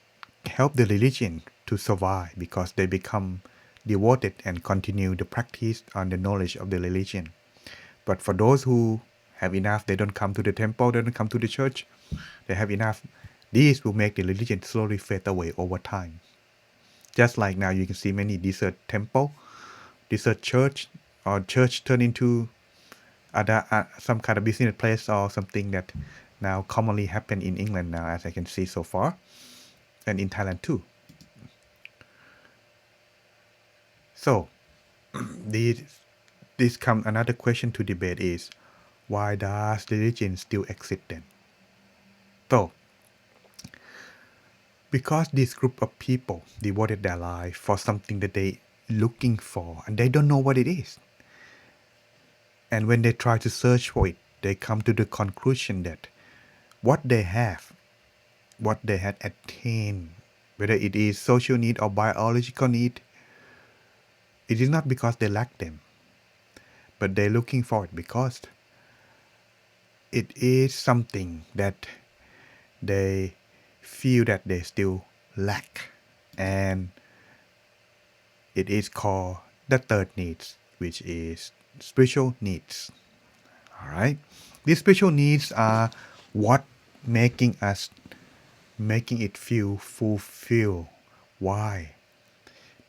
help the religion to survive because they become devoted and continue the practice on the knowledge of the religion. But for those who have enough, they don't come to the temple, they don't come to the church, they have enough. These will make the religion slowly fade away over time. Just like now you can see many desert temple, desert church, or church turn into Other some kind of business place or something that now commonly happen in England now, as I can see so far, and in Thailand too. So this this come another question to debate is, why does religion still exist then? So because this group of people devoted their life for something that they looking for and they don't know what it is. And when they try to search for it, they come to the conclusion that what they have, what they had attained, whether it is social need or biological need, it is not because they lack them, but they're looking for it because it is something that they feel that they still lack. And it is called the third needs, which is spiritual needs. All right. These spiritual needs are what making it feel fulfilled. Why?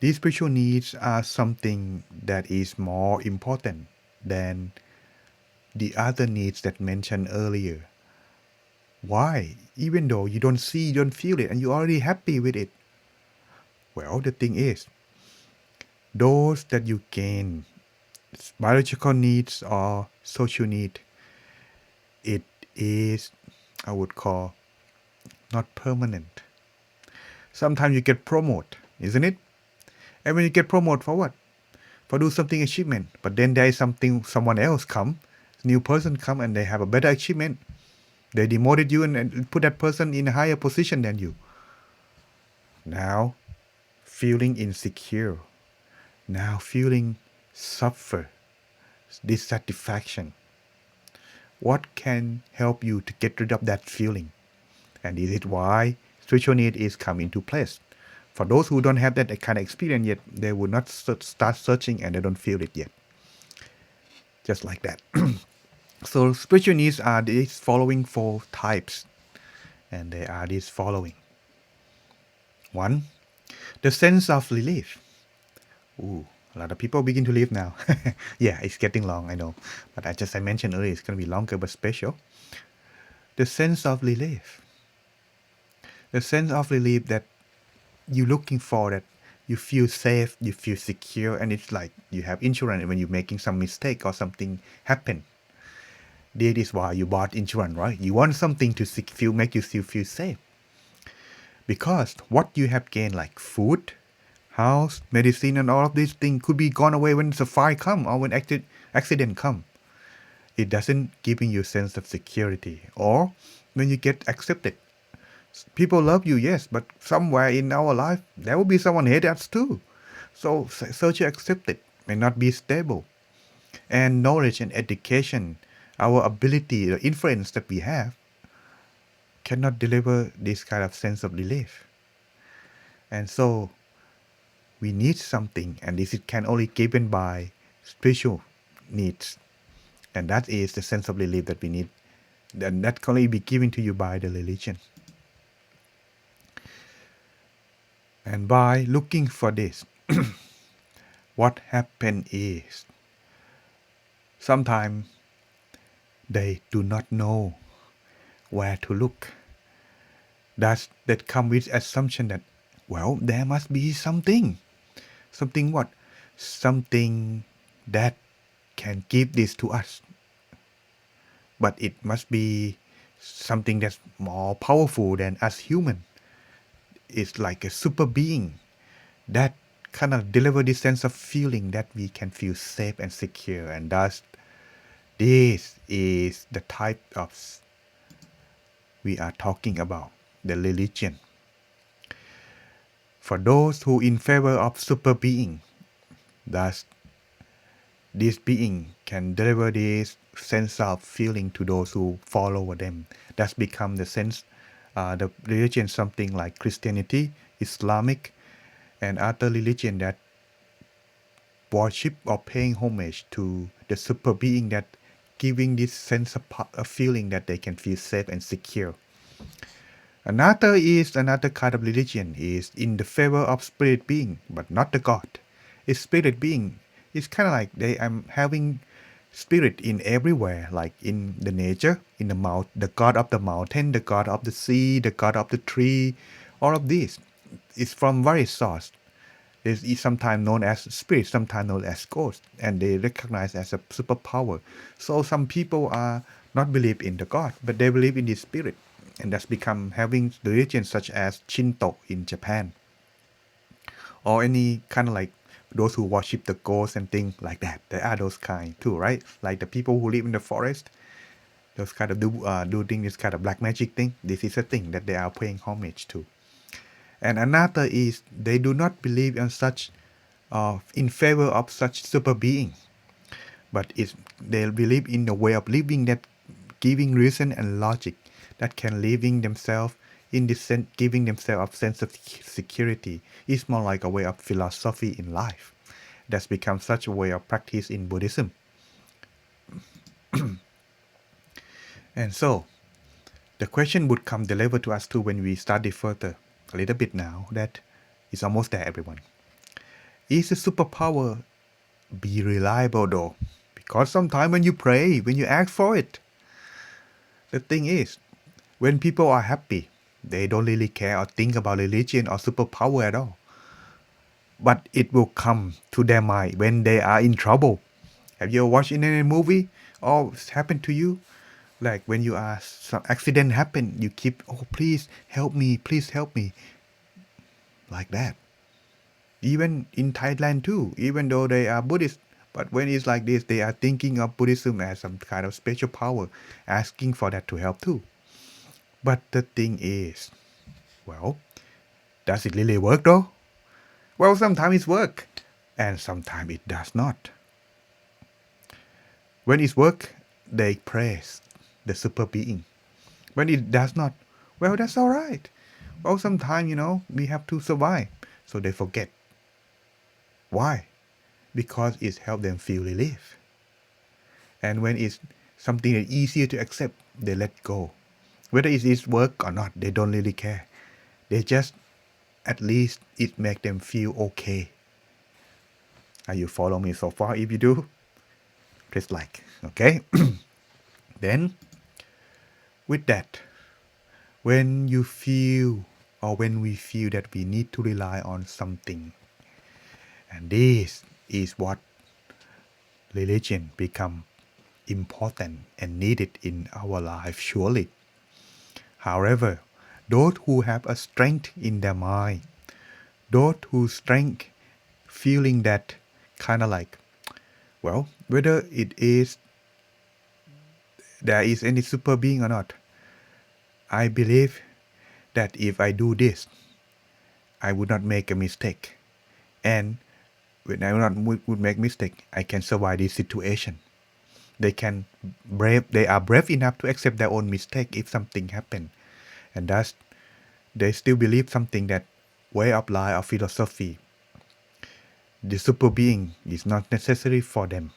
These spiritual needs are something that is more important than the other needs that mentioned earlier. Why? Even though you don't see, you don't feel it, and you're already happy with it. Well, the thing is, those that you gain, biological needs or social need, it is, I would call, not permanent. Sometimes you get promoted, isn't it? And when you get promoted for what? For do something achievement. But then there is someone else come, new person come and they have a better achievement. They demoted you and put that person in a higher position than you. Now, feeling insecure. Now feeling suffer, dissatisfaction. What can help you to get rid of that feeling? And this is why spiritual need is come into place. For those who don't have that kind of experience yet, they will not start searching and they don't feel it yet. Just like that. So spiritual needs are these following four types. And they are these following. 1. The sense of relief. Ooh, a lot of people begin to leave now. Yeah, it's getting long, I know. But I mentioned earlier, it's going to be longer but special. The sense of relief. The sense of relief that you're looking for, that you feel safe, you feel secure, and it's like you have insurance when you're making some mistake or something happen. That is why you bought insurance, right? You want something to make you feel safe. Because what you have gained, like food, house, medicine, and all of these things could be gone away when the fire come or when accident come. It doesn't giving you a sense of security. Or when you get accepted. People love you, yes, but somewhere in our life, there will be someone hate us too. So social accepted may not be stable. And knowledge and education, our ability, the influence that we have, cannot deliver this kind of sense of relief. And so we need something, and this can only given by spiritual needs. And that is the sense of relief that we need. And that can only be given to you by the religion. And by looking for this, what happened is, sometimes they do not know where to look. That come with assumption that, well, there must be something. Something what? Something that can give this to us. But it must be something that's more powerful than us human. It's like a super being that kind of deliver this sense of feeling that we can feel safe and secure. And thus, this is the type of we are talking about, the religion. For those who in favor of super being, thus this being can deliver this sense of feeling to those who follow them. That's become the sense, the religion, something like Christianity, Islamic, and other religion that worship or paying homage to the super being that giving this sense of feeling that they can feel safe and secure. Another kind of religion is in the favor of spirit being, but not the God. It's spirit being. It's kind of like they am having spirit in everywhere, like in the nature, in the mount, the god of the mountain, the god of the sea, the god of the tree. All of this is from various source. This is sometimes known as spirit, sometimes known as ghost, and they recognize as a superpower. So some people are not believe in the god, but they believe in the spirit, and that's become having religions such as Shinto in Japan, or any kind of like those who worship the ghosts and things like that. There are those kind too, right? Like the people who live in the forest, those kind of doing this kind of black magic thing. This is a thing that they are paying homage to. And another is they do not believe in such, in favor of such super being, but they believe in a way of living that giving reason and logic that can living themselves in this sense, giving themselves a sense of security. Is more like a way of philosophy in life that's become such a way of practice in Buddhism. And so the question would come delivered to us too when we study further a little bit now that is almost there, everyone. Is a superpower be reliable though? Because sometimes when you pray, when you ask for it, the thing is, when people are happy, they don't really care or think about religion or superpower at all. But it will come to their mind when they are in trouble. Have you ever watched in any movie or it's happened to you? Like when you are some accident happen, you keep, oh please help me, like that. Even in Thailand too, even though they are Buddhist, but when it's like this, they are thinking of Buddhism as some kind of special power, asking for that to help too. But the thing is, well, does it really work though? Well, sometimes it works, and sometimes it does not. When it works, they praise the super being. When it does not, well, that's all right. Well, sometimes, we have to survive. So they forget. Why? Because it helps them feel relief. And when it's something that's easier to accept, they let go. Whether it is work or not, they don't really care. They just, at least it makes them feel okay. Are you following me so far? If you do, press like, okay? Then, with that, when you feel or when we feel that we need to rely on something, and this is what religion become important and needed in our life, surely. However, those who have a strength in their mind, those who strength feeling that kind of like, well, whether it is there is any super being or not, I believe that if I do this, I would not make a mistake. And when I would make mistake, I can survive this situation. They are brave enough to accept their own mistake if something happen. And thus, they still believe something that way of life or philosophy, the super being is not necessary for them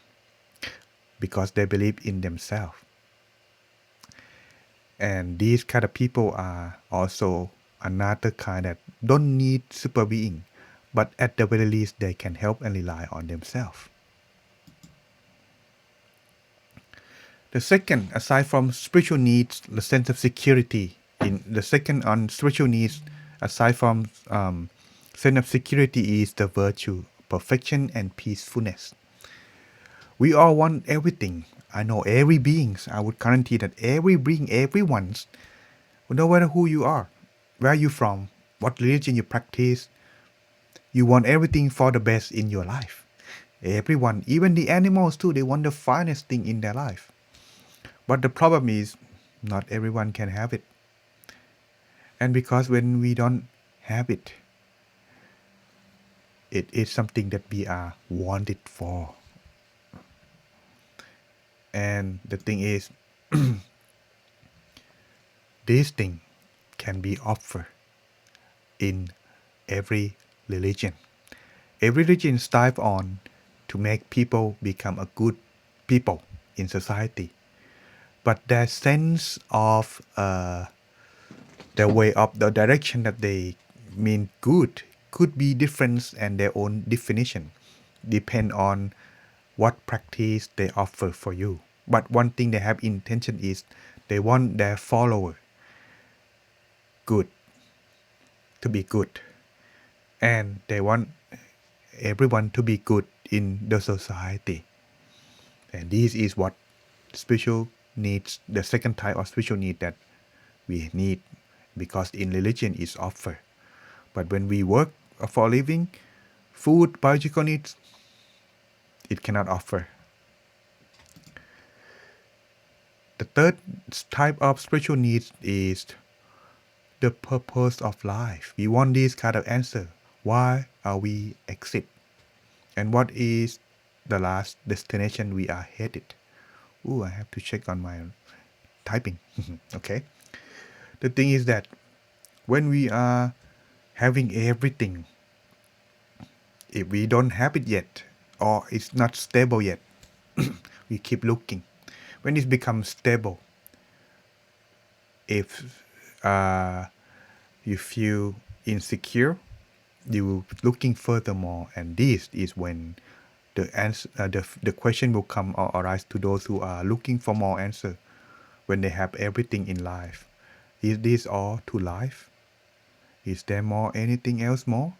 because they believe in themselves. And these kind of people are also another kind that don't need super being, but at the very least they can help and rely on themselves. The second, aside from spiritual needs, the sense of security. In the second on spiritual needs, aside from sense of security, is the virtue, perfection, and peacefulness. We all want everything. I know every beings. I would guarantee that every being, everyone's, no matter who you are, where you from, what religion you practice, you want everything for the best in your life. Everyone, even the animals too, they want the finest thing in their life. But the problem is, not everyone can have it. And because when we don't have it, it is something that we are wanted for. And the thing is, this thing can be offered in every religion. Every religion strives on to make people become a good people in society. But their sense of the way of the direction that they mean good could be different and their own definition depend on what practice they offer for you. But one thing they have intention is they want their follower good to be good, and they want everyone to be good in the society. And this is what spiritual needs, the second type of spiritual need that we need, because in religion is offer. But when we work for a living, food, biological needs, it cannot offer. The third type of spiritual needs is the purpose of life. We want this kind of answer. Why are we exist? And what is the last destination we are headed? Ooh, I have to check on my typing. Okay. The thing is that when we are having everything, if we don't have it yet, or it's not stable yet, we keep looking. When it becomes stable, if you feel insecure, you looking furthermore, and this is when the answer, the question will come or arise to those who are looking for more answer. When they have everything in life, is this all to life? Is there more anything else more?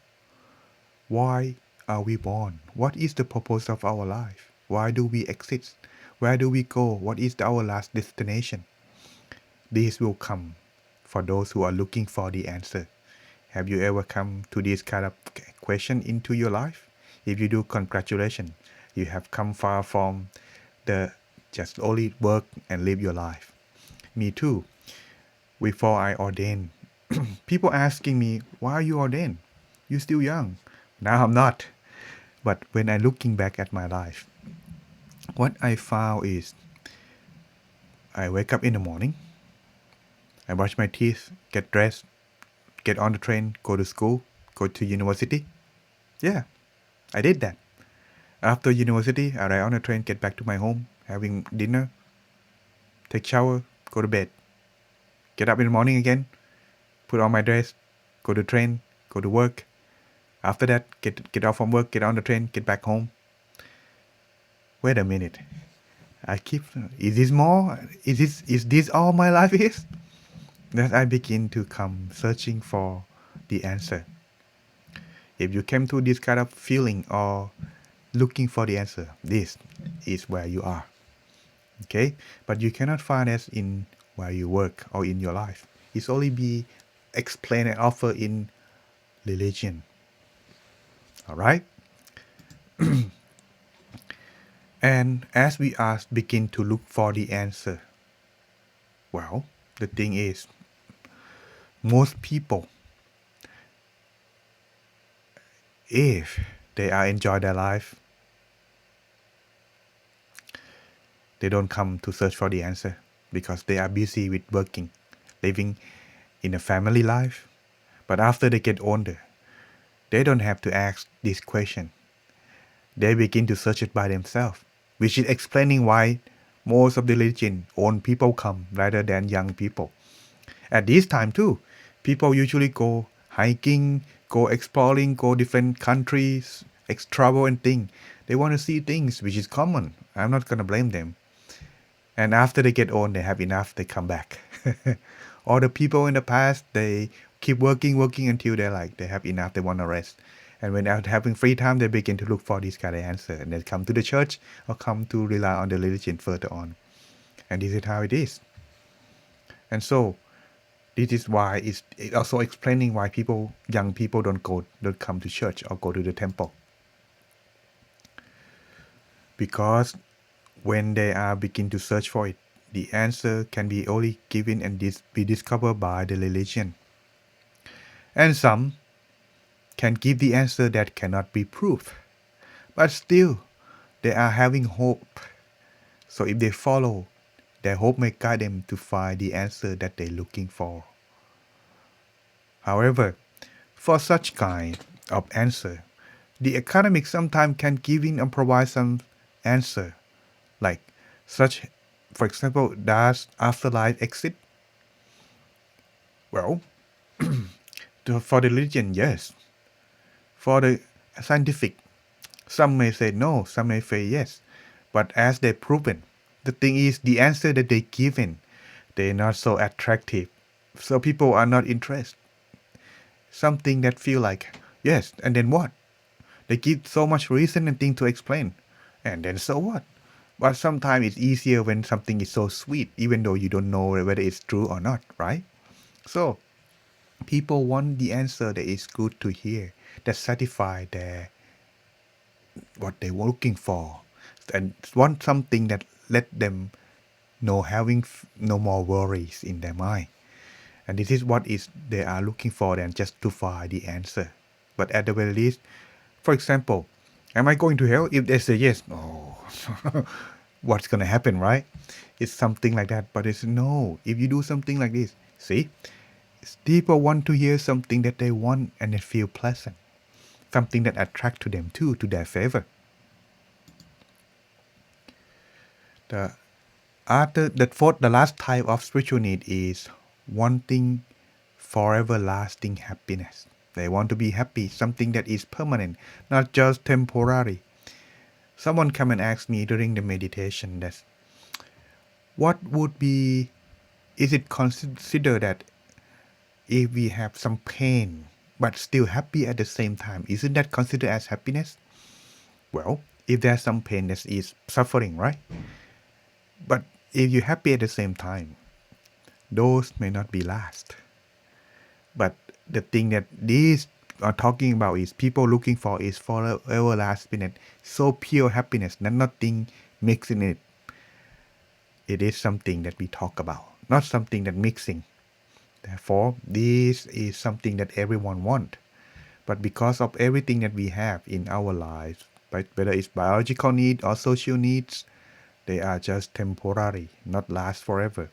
Why are we born? What is the purpose of our life? Why do we exist? Where do we go? What is our last destination? This will come for those who are looking for the answer. Have you ever come to this kind of question into your life? If you do, congratulations. You have come far from the just only work and live your life. Me too. Before I ordained, people asking me, why are you ordained? You're still young. Now I'm not. But when I looking back at my life, what I found is I wake up in the morning, I brush my teeth, get dressed, get on the train, go to school, go to university. Yeah, I did that. After university, I ride on the train, get back to my home, having dinner, take shower, go to bed. Get up in the morning again, put on my dress, go to train, go to work. After that, get off from work, get on the train, get back home. Wait a minute. I keep. Is this more? Is this all my life is? Then I begin to come searching for the answer. If you came to this kind of feeling or looking for the answer, this is where you are. Okay, but you cannot find it in where you work or in your life. It's only be explained and offered in religion. All right. And as we ask, begin to look for the answer. Well, the thing is, most people, if they are enjoy their life, they don't come to search for the answer because they are busy with working, living in a family life. But after they get older, they don't have to ask this question. They begin to search it by themselves, which is explaining why most of the religion old people come rather than young people. At this time too, people usually go hiking, go exploring, go different countries, travel and thing. They want to see things which is common. I'm not gonna blame them. And after they get old, they have enough, they come back. Or the people in the past, they keep working until they're like, they have enough, they want to rest. And when they're having free time, they begin to look for this kind of answer. And they come to the church or come to rely on the religion further on. And this is how it is. And so, this is why it's also explaining why young people don't come to church or go to the temple. Because when they are begin to search for it, the answer can be only given and be discovered by the religion. And some can give the answer that cannot be proved. But still, they are having hope. So if they follow, their hope may guide them to find the answer that they're looking for. However, for such kind of answer, the academic sometimes can give in and provide some answer, like such, for example, does afterlife exist? Well, for the religion, yes. For the scientific, Some may say no, some may say yes. But as they've proven, the thing is the answer that they given, they're not so attractive. So people are not interested. Something that feel like, yes, and then what? They give so much reason and thing to explain. And then so what? But sometimes it's easier when something is so sweet, even though you don't know whether it's true or not, right? So people want the answer that is good to hear, that satisfy their what they were looking for, and want something that let them know having no more worries in their mind. And this is what is they are looking for and justify the answer. But at the very least, for example, am I going to hell? If they say yes, oh, what's gonna happen, right? It's something like that. But it's no. If you do something like this, see, people want to hear something that they want and they feel pleasant, something that attract to them too, to their favor. The the last type of spiritual need is wanting forever lasting happiness. They want to be happy, something that is permanent, not just temporary. Someone come and ask me during the meditation that what would be, is it considered that if we have some pain but still happy at the same time, isn't that considered as happiness? Well, if there's some pain, that is suffering, right? But if you're happy at the same time, those may not be last. But the thing that these are talking about is people looking for is for everlasting, so pure happiness that nothing mixing it. It is something that we talk about, not something that mixing. Therefore, this is something that everyone want. But because of everything that we have in our lives, but whether it's biological need or social needs, they are just temporary, not last forever.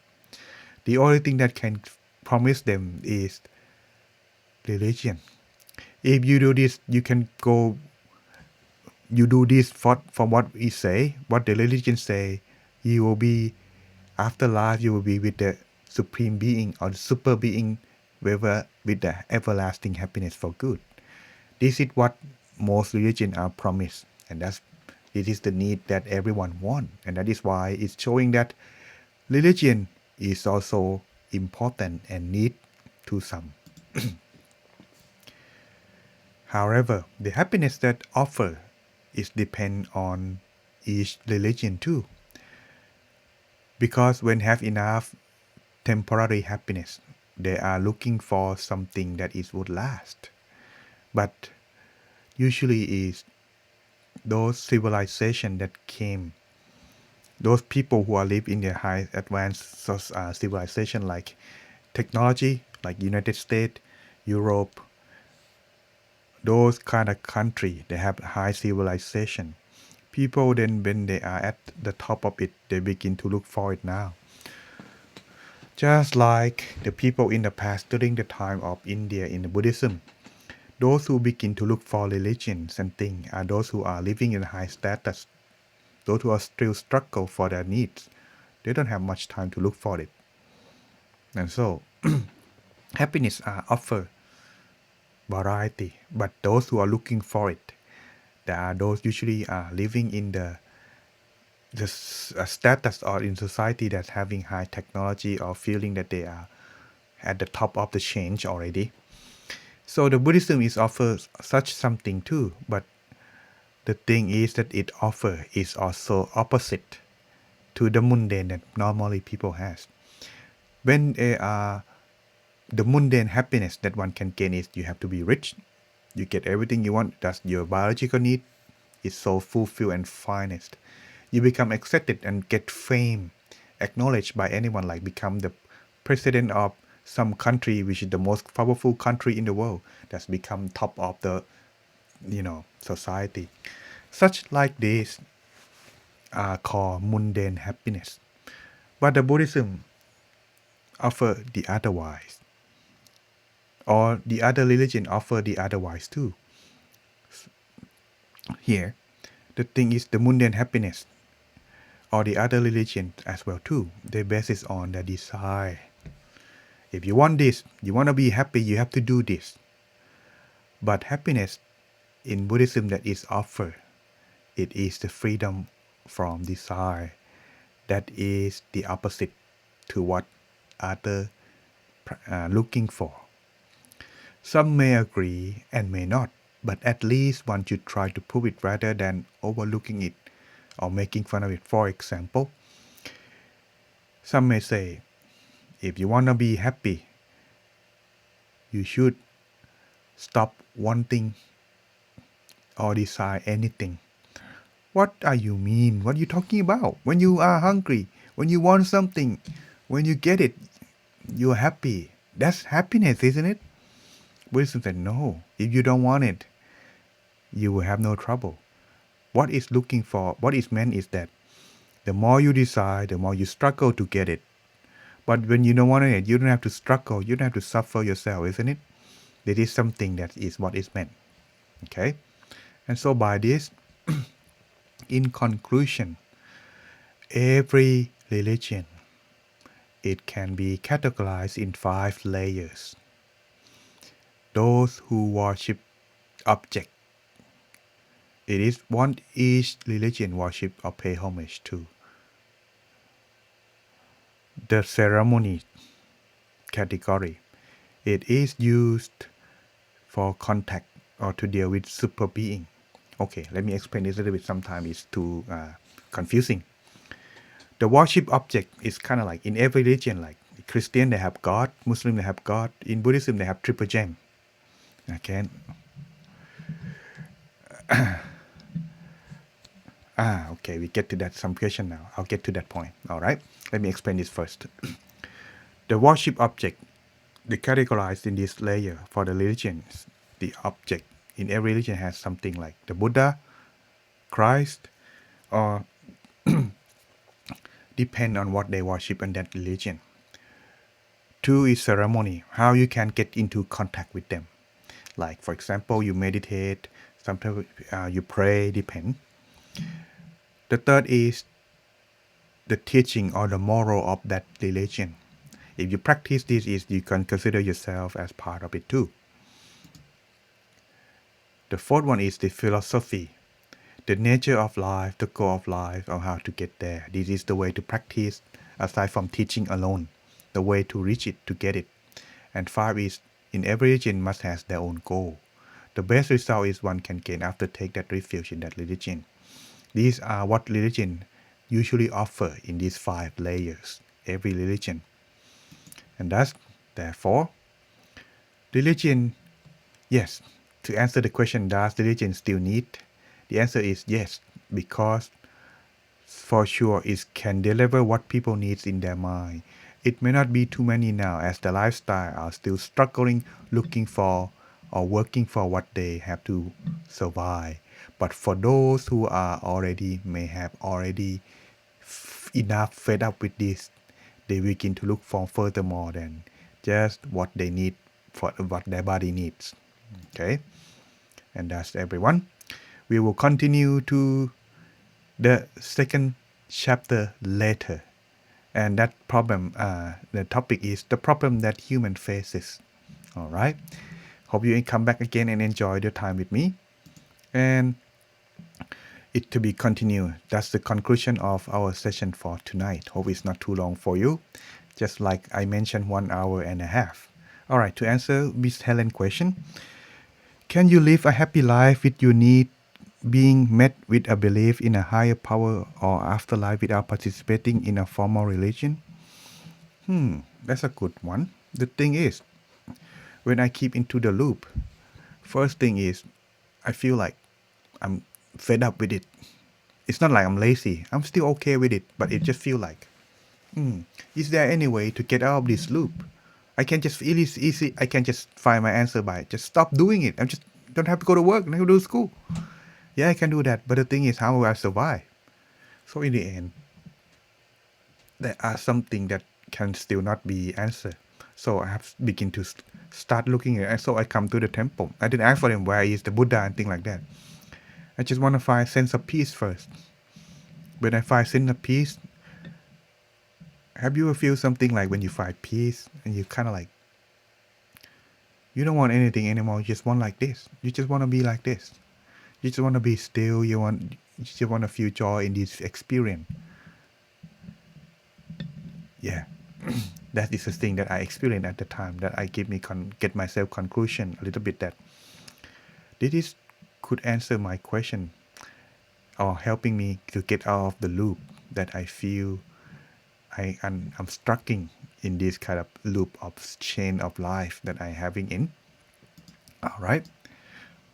The only thing that can promise them is religion. If you do this, you can go. You do this for what we say, what the religion say. You will be after life. You will be with the supreme being or the super being, with the everlasting happiness for good. This is what most religions are promised, and it is the need that everyone want, and that is why it's showing that religion is also important and need to some. However, the happiness that offer is depend on each religion too, because when have enough temporary happiness, they are looking for something that is would last. But usually is those civilization that came, those people who are live in the high advanced civilization like technology, like United States, Europe, those kind of country, they have high civilization. People then when they are at the top of it, they begin to look for it now. Just like the people in the past during the time of India in the Buddhism, those who begin to look for religions and things are those who are living in high status, those who are still struggle for their needs. They don't have much time to look for it. And so happiness are offer variety, but those who are looking for it, there are those usually are living in the status or in society that's having high technology or feeling that they are at the top of the change already. So the Buddhism is offers such something too, but the thing is that it offer is also opposite to the mundane that normally people has. When they are the mundane happiness that one can gain is you have to be rich, you get everything you want, that's your biological need is so fulfilled and finest. You become accepted and get fame, acknowledged by anyone, like become the president of some country which is the most powerful country in the world, that's become top of the society. Such like this are called mundane happiness. But the Buddhism offer the otherwise, or the other religion offer the otherwise too. Here, the thing is the mundane happiness or the other religion as well too. They base it on the desire. If you want this, you want to be happy, you have to do this. But happiness in Buddhism that is offered It is the freedom from desire that is the opposite to what other looking for. Some may agree and may not, but at least one should try to prove it rather than overlooking it or making fun of it. For example, some may say, if you want to be happy, you should stop wanting or desire anything. What are you mean? What are you talking about? When you are hungry, when you want something, when you get it, you're happy. That's happiness, isn't it? Buddhism said, no. If you don't want it, you will have no trouble. What is looking for, what is meant is that the more you desire, the more you struggle to get it. But when you don't want it, you don't have to struggle. You don't have to suffer yourself, isn't it? That is something that is what is meant. Okay? And so by this, in conclusion, every religion, it can be categorized in 5 layers. Those who worship object. It is what each religion worship or pay homage to. The ceremony category. It is used for contact or to deal with super being. Okay, let me explain this a little bit. Sometimes it's too confusing. The worship object is kind of like in every religion, like Christian they have God, Muslim they have God, in Buddhism they have triple gem. Okay. Okay, we get to that some question now. I'll get to that point. All right, let me explain this first. The worship object, they categorized in this layer for the religions. The object in every religion has something like the Buddha, Christ, or depend on what they worship in that religion. 2 is ceremony, how you can get into contact with them. Like for example, you meditate, sometimes you pray, depend. The 3rd is the teaching or the moral of that religion. If you practice this, you can consider yourself as part of it too. The 4th one is the philosophy, the nature of life, the goal of life, or how to get there. This is the way to practice, aside from teaching alone, the way to reach it, to get it. And 5 is, in every religion must have their own goal. The best result is one can gain after take that refuge in that religion. These are what religion usually offer in these 5 layers, every religion. And thus, therefore, religion, yes, to answer the question, does religion still need? The answer is yes, because for sure it can deliver what people need in their mind. It may not be too many now, as the lifestyle are still struggling, looking for or working for what they have to survive. But for those who are already, may have already enough fed up with this, they begin to look for furthermore than just what they need, for what their body needs. Okay, and that's everyone. We will continue to the second chapter later, and that problem, the topic is the problem that human faces. All right, hope you come back again and enjoy the time with me, and it to be continued. That's the conclusion of our session for tonight. Hope it's not too long for you, just like I mentioned, 1.5 hours. All right, to answer Miss Helen's question, can you live a happy life with your need being met with a belief in a higher power or afterlife without participating in a formal religion? That's a good one. The thing is, when I keep into the loop, first thing is, I feel like I'm fed up with it. It's not like I'm lazy. I'm still okay with it, but it just feel like, is there any way to get out of this loop? I can just, it is easy. I can just find my answer by just stop doing it. I just don't have to go to work. Don't have to go to school. Yeah, I can do that. But the thing is, how will I survive? So in the end, there are something that can still not be answered. So I have begin to start looking at it. And so I come to the temple. I didn't ask for them where is the Buddha and things like that. I just want to find sense of peace first. When I find sense of peace, have you ever feel something like when you find peace and you kind of like, you don't want anything anymore. You just want like this. You just want to be like this. You just want to be still. You just want to feel joy in this experience. Yeah, that is the thing that I experienced at the time that I get myself conclusion a little bit that this is could answer my question or helping me to get out of the loop that I feel I'm stuck in this kind of loop of chain of life that I having in. All right.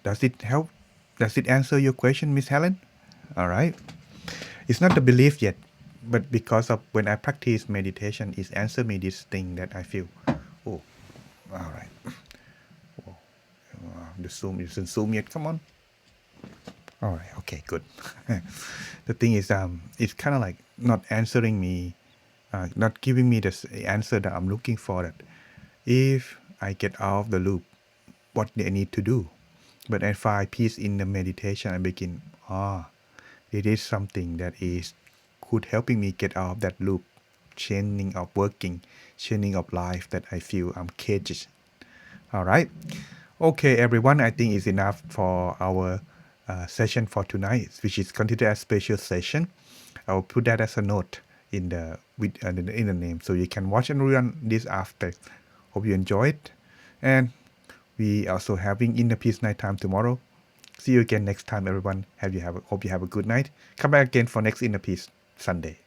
Does it help? Does it answer your question, Miss Helen? All right. It's not the belief yet, but because of when I practice meditation, it's answer me this thing that I feel. Oh, all right. The Zoom isn't Zoom yet. Come on. All right. Okay. Good. The thing is, it's kind of like not answering me, not giving me the answer that I'm looking for. That if I get out of the loop, what do I need to do? But I find peace in the meditation. I begin. It is something that is could helping me get out of that loop, chaining of working, chaining of life that I feel I'm caged. All right. Okay, everyone. I think it's enough for our session for tonight, which is considered a special session. I'll put that as a note in the in the name, so you can watch and run this after. Hope you enjoyed, and we also having inner peace night time tomorrow. See you again next time, everyone. Hope you have a good night. Come back again for next inner peace Sunday.